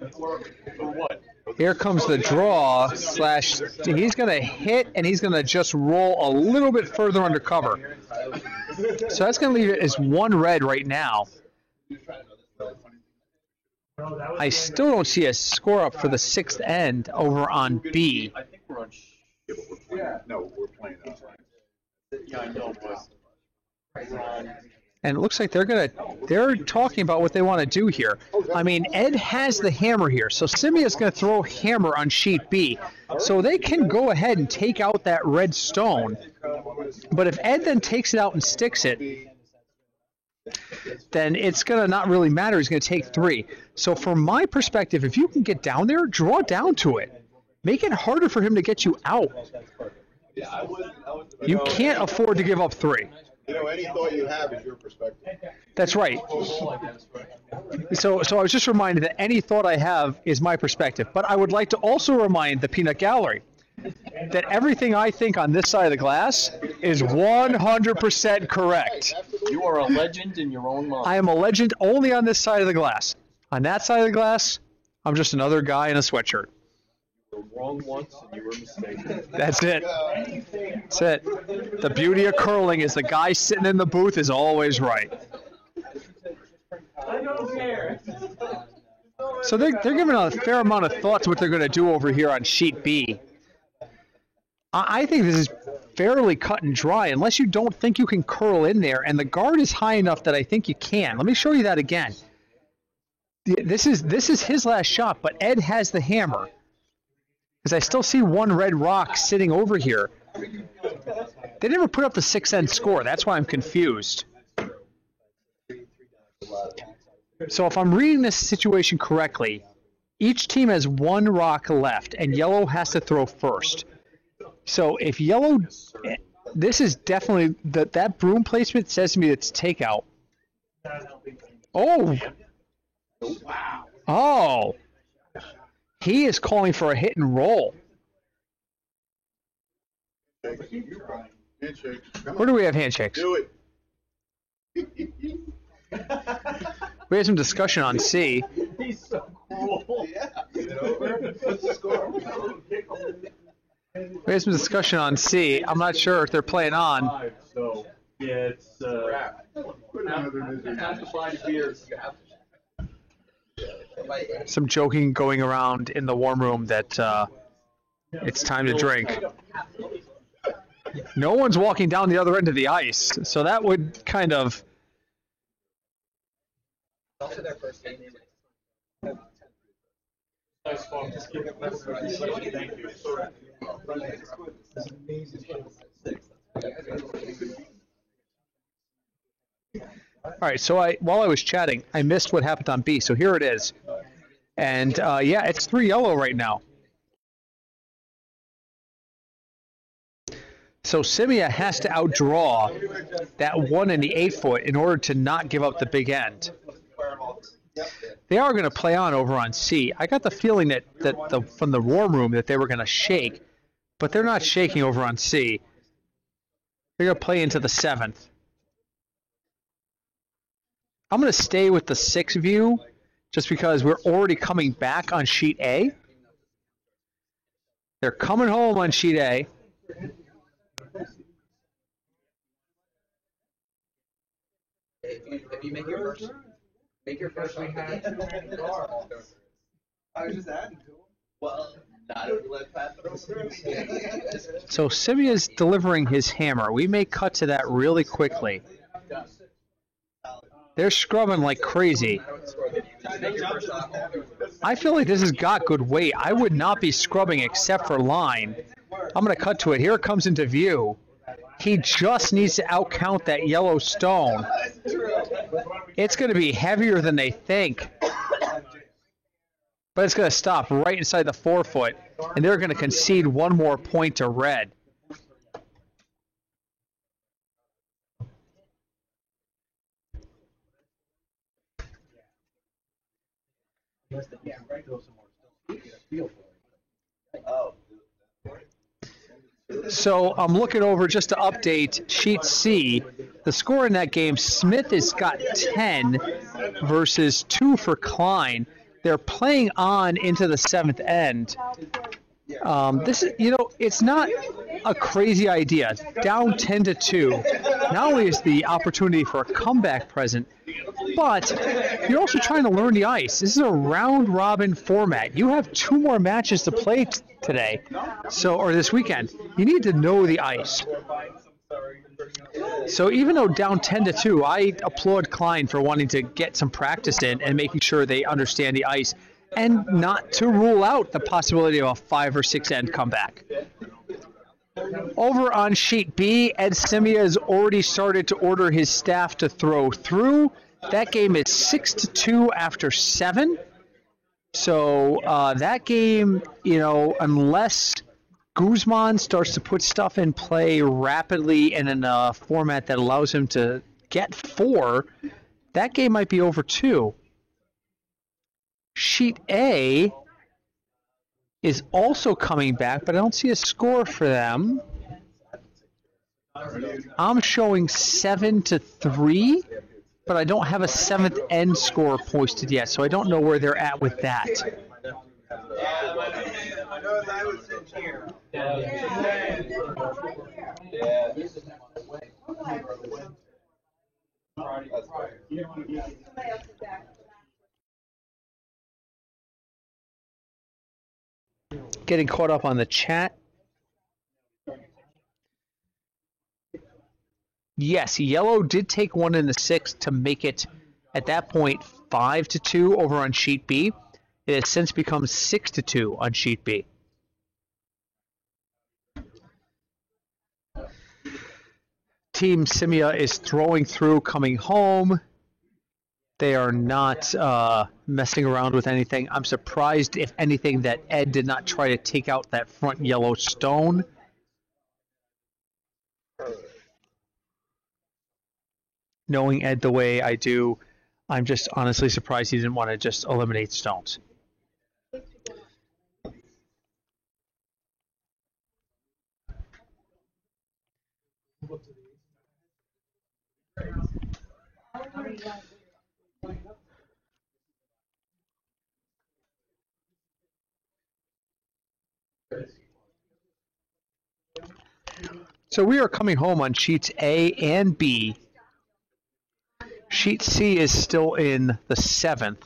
For what? Here comes the draw / he's going to hit, and he's going to just roll a little bit further under cover. So that's going to leave it as 1 red right now. I still don't see a score up for the 6th end over on B. I think we're on. No, we're playing that. Yeah, I know, but we're on. And it looks like they're talking about what they want to do here. I mean, Ed has the hammer here, so Simia's going to throw hammer on sheet B. So they can go ahead and take out that red stone. But if Ed then takes it out and sticks it, then it's going to not really matter. He's going to take 3. So from my perspective, if you can get down there, draw down to it. Make it harder for him to get you out. You can't afford to give up 3. You know, any thought you have is your perspective. That's right. So I was just reminded that any thought I have is my perspective. But I would like to also remind the Peanut Gallery that everything I think on this side of the glass is 100% correct. You are a legend in your own mind. I am a legend only on this side of the glass. On that side of the glass, I'm just another guy in a sweatshirt. You were wrong once and you were mistaken. That's it. That's it. The beauty of curling is the guy sitting in the booth is always right. I don't care. So they're giving a fair amount of thought to what they're going to do over here on sheet B. I think this is fairly cut and dry, unless you don't think you can curl in there, and the guard is high enough that I think you can. Let me show you that again. This is his last shot, but Ed has the hammer. Because I still see 1 red rock sitting over here. They never put up the 6th end score. That's why I'm confused. So if I'm reading this situation correctly, each team has 1 rock left, and yellow has to throw first. So if yellow This is definitely that broom placement says to me it's takeout. Oh. Oh. He is calling for a hit and roll. Handshake. Come Where on. do we have handshakes? Do it. We had some discussion on C. He's so cool. What's the score? We had some discussion on C. I'm not sure if they're playing on. So yeah, it's Another Some joking going around in the warm room that it's time to drink. No one's walking down the other end of the ice, so that would kind of. Also their first game. All right, so while I was chatting, I missed what happened on B. So here it is, and yeah, it's 3 yellow right now. So Simia has to outdraw that 1 in the 8 foot in order to not give up the big end. They are going to play on over on C. I got the feeling that from the warm room that they were going to shake, but they're not shaking over on C. They're going to play into the 7th. I'm going to stay with the 6 view just because we're already coming back on sheet A. They're coming home on sheet A. If you make your first one. I was just adding to him. Well, not if you let pass it. So Simia's delivering his hammer. We may cut to that really quickly. They're scrubbing like crazy. I feel like this has got good weight. I would not be scrubbing except for line. I'm going to cut to it. Here it comes into view. He just needs to outcount that yellow stone. It's going to be heavier than they think. But it's going to stop right inside the 4 foot, and they're going to concede 1 more point to red. So I'm looking over just to update sheet C. The score in that game, Smith has got 10 versus 2 for Klein. They're playing on into the 7th end. This is, it's not a crazy idea. Down 10-2. Not only is the opportunity for a comeback present, but you're also trying to learn the ice. This is a round-robin format. You have 2 more matches to play today, or this weekend. You need to know the ice. So even though down 10-2, I applaud Klein for wanting to get some practice in and making sure they understand the ice, and not to rule out the possibility of a 5 or 6 end comeback. Over on sheet B, Ed Simia has already started to order his staff to throw through. That game is 6-2 after 7. So that game, unless Guzman starts to put stuff in play rapidly and in a format that allows him to get 4, that game might be over 2. Sheet A is also coming back, but I don't see a score for them. I'm showing 7-3, but I don't have a 7th end score posted yet, so I don't know where they're at with that. Getting caught up on the chat. Yes, yellow did take 1 in the 6th to make it, at that point, 5-2 over on sheet B. It has since become 6-2 on sheet B. Team Simia is throwing through, coming home. They are not messing around with anything. I'm surprised, if anything, that Ed did not try to take out that front yellow stone. knowing Ed the way I do, I'm just honestly surprised he didn't want to just eliminate Stones. So we are coming home on sheets A and B. Sheet C is still in the 7th,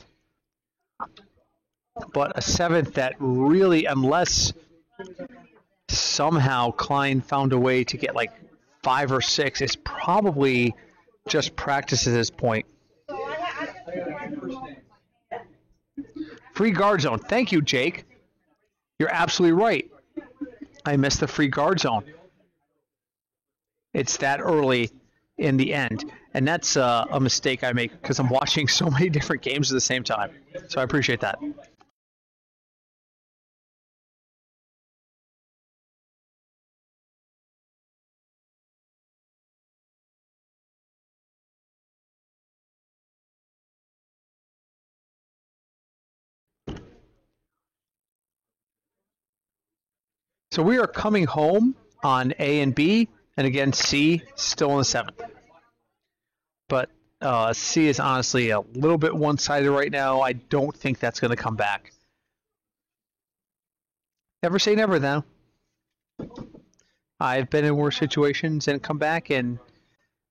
but a 7th that really, unless somehow Klein found a way to get like 5 or 6, is probably just practice at this point. Free guard zone. Thank you, Jake. You're absolutely right. I missed the free guard zone. It's that early in the end. And that's a mistake I make because I'm watching so many different games at the same time. So I appreciate that. So we are coming home on A and B, and again, C still in the 7th. But C is honestly a little bit one-sided right now. I don't think that's going to come back. Never say never, though. I've been in worse situations and come back, and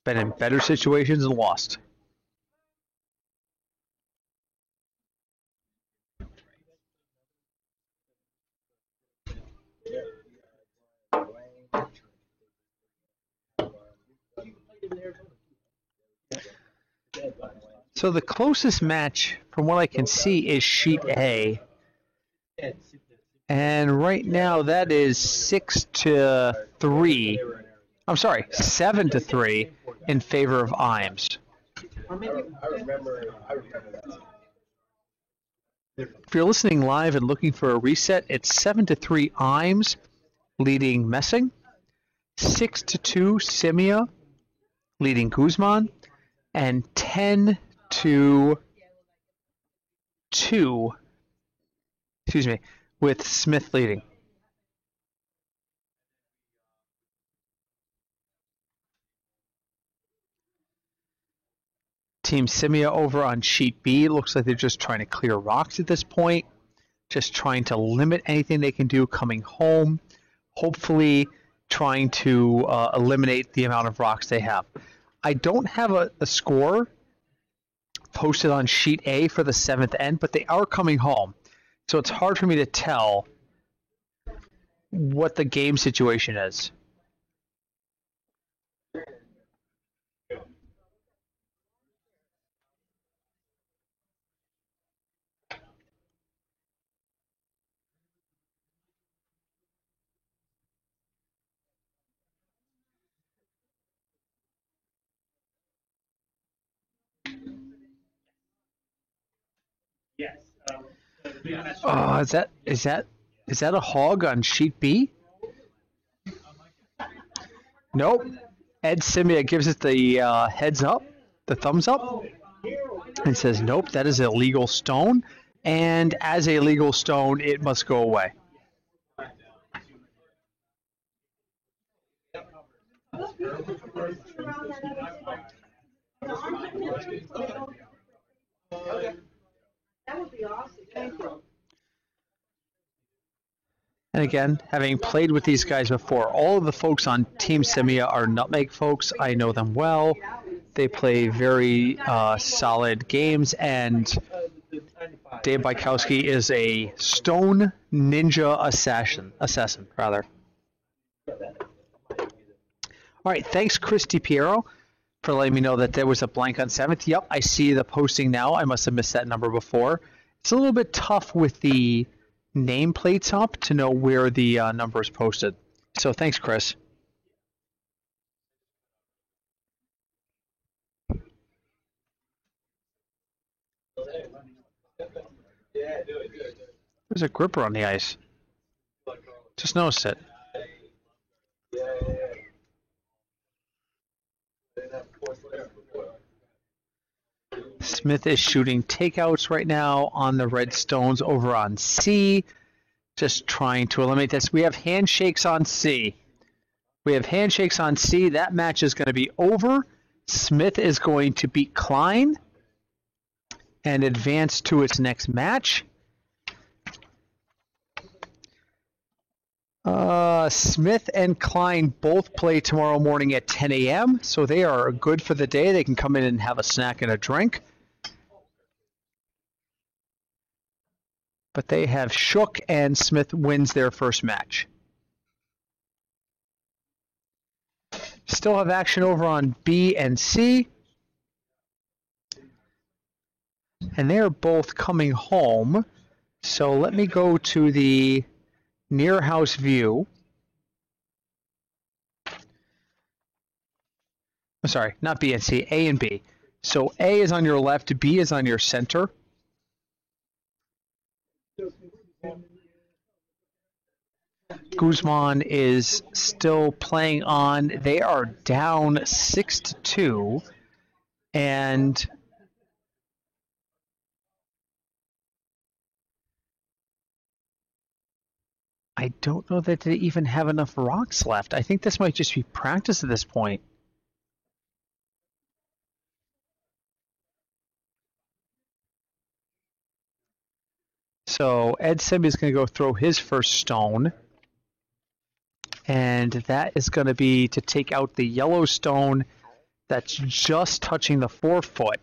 been in better situations and lost. So the closest match, from what I can see, is sheet A. And right now that is 6-3. I'm sorry, 7-3 in favor of Imes. If you're listening live and looking for a reset, it's 7-3 Imes leading Messing, 6-2 Simia leading Guzman, and 10-2, with Smith leading. Team Simia over on sheet B. Looks like they're just trying to clear rocks at this point. Just trying to limit anything they can do coming home. Hopefully trying to eliminate the amount of rocks they have. I don't have a score posted on sheet A for the 7th end, but they are coming home. So it's hard for me to tell what the game situation is. Is that a hog on sheet B? Nope. Ed Simia gives it the heads up, the thumbs up, and says, nope, that is a legal stone, and as a legal stone, it must go away. That would be awesome. Thank you. And again, having played with these guys before, all of the folks on Team Simia are Nutmeg folks. I know them well. They play very solid games, and Dave Bykowski is a stone ninja assassin. All right, thanks, Chris DiPiero, for letting me know that there was a blank on 7th. Yep, I see the posting now. I must have missed that number before. It's a little bit tough with the nameplates up to know where the number is posted. So thanks, Chris. There's a gripper on the ice. Just noticed it. Smith is shooting takeouts right now on the red stones over on C. Just trying to eliminate this. We have handshakes on C. We have handshakes on C. That match is going to be over. Smith is going to beat Klein and advance to its next match. Smith and Klein both play tomorrow morning at 10 a.m., so they are good for the day. They can come in and have a snack and a drink. But they have shook, and Smith wins their first match. Still have action over on B and C. And they're both coming home. So let me go to the near house view. I'm sorry, not B and C, A and B. So A is on your left, B is on your center. Guzman is still playing on. They are down 6-2, and I don't know that they even have enough rocks left. I think this might just be practice at this point. So Ed Simby is going to go throw his first stone. And that is going to be to take out the yellow stone that's just touching the 4-foot.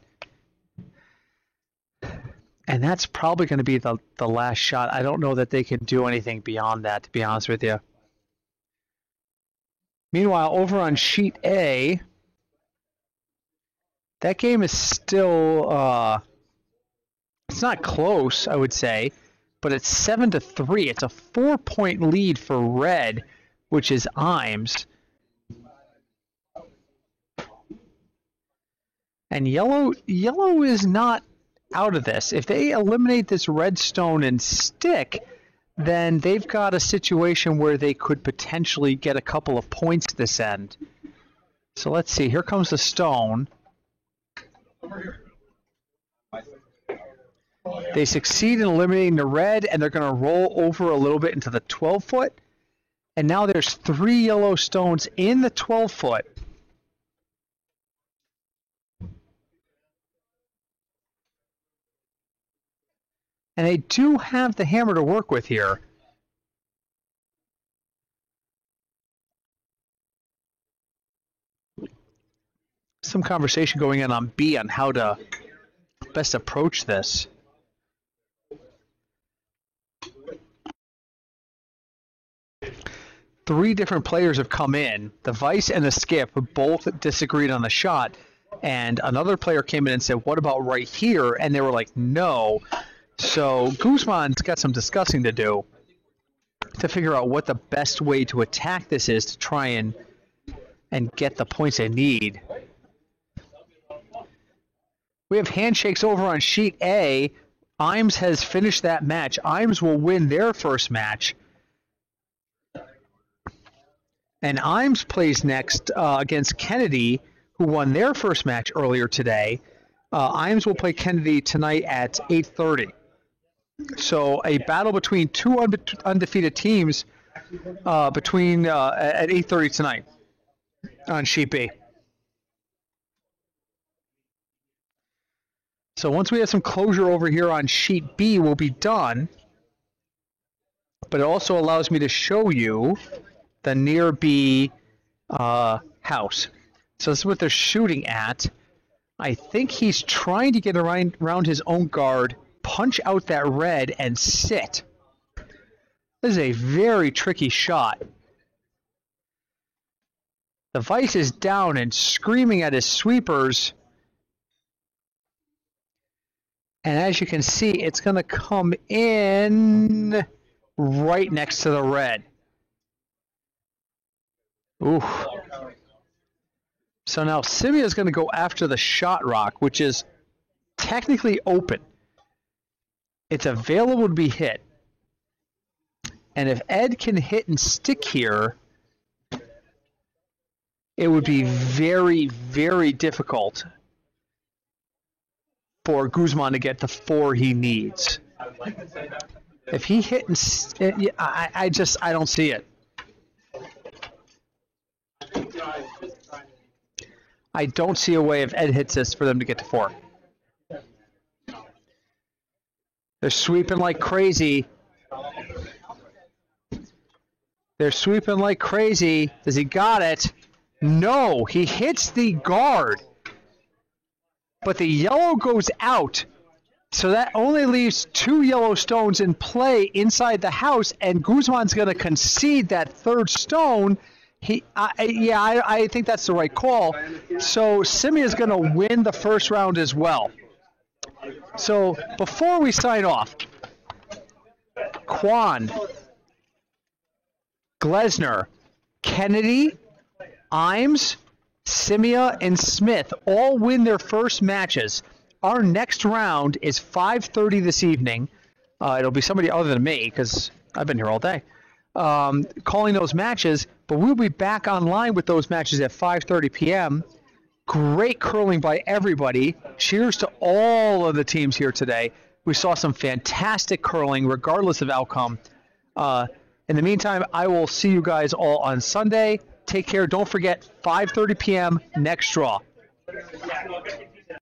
And that's probably going to be the last shot. I don't know that they can do anything beyond that, to be honest with you. Meanwhile, over on sheet A, that game is still, it's not close, I would say, but it's 7-3. It's a 4-point lead for red, which is Imes. And yellow is not out of this. If they eliminate this red stone and stick, then they've got a situation where they could potentially get a couple of points this end. So let's see. Here comes the stone. They succeed in eliminating the red, and they're going to roll over a little bit into the 12-foot. And now there's 3 yellow stones in the 12-foot. And they do have the hammer to work with here. Some conversation going on B on how to best approach this. Three different players have come in. The Vice and the Skip both disagreed on the shot. And another player came in and said, what about right here? And they were like, no. So Guzman's got some discussing to do to figure out what the best way to attack this is to try and get the points they need. We have handshakes over on sheet A. Imes has finished that match. Imes will win their first match. And Imes plays next against Kennedy, who won their first match earlier today. Imes will play Kennedy tonight at 8:30. So a battle between two undefeated teams at 8:30 tonight on sheet B. So once we have some closure over here on sheet B, we'll be done. But it also allows me to show you the near B house. So this is what they're shooting at. I think he's trying to get around his own guard, punch out that red, and sit. This is a very tricky shot. The Vice is down and screaming at his sweepers. And as you can see, it's going to come in right next to the red. Oof. So now Simia is going to go after the shot rock, which is technically open. It's available to be hit. And if Ed can hit and stick here, it would be very, very difficult for Guzman to get the 4 he needs. If he hit, I don't see it. I don't see a way if Ed hits this for them to get to 4. They're sweeping like crazy. They're sweeping like crazy. Does he got it? No, he hits the guard. But the yellow goes out. So that only leaves 2 yellow stones in play inside the house, and Guzman's going to concede that 3rd stone. I think that's the right call. So Simia's going to win the first round as well. So before we sign off, Kwan, Glesner, Kennedy, Imes, Simia, and Smith all win their first matches. Our next round is 5:30 this evening. It'll be somebody other than me because I've been here all day calling those matches. But we'll be back online with those matches at 5:30 p.m. Great curling by everybody. Cheers to all of the teams here today. We saw some fantastic curling regardless of outcome. In the meantime, I will see you guys all on Sunday. Take care. Don't forget, 5:30 p.m. next draw.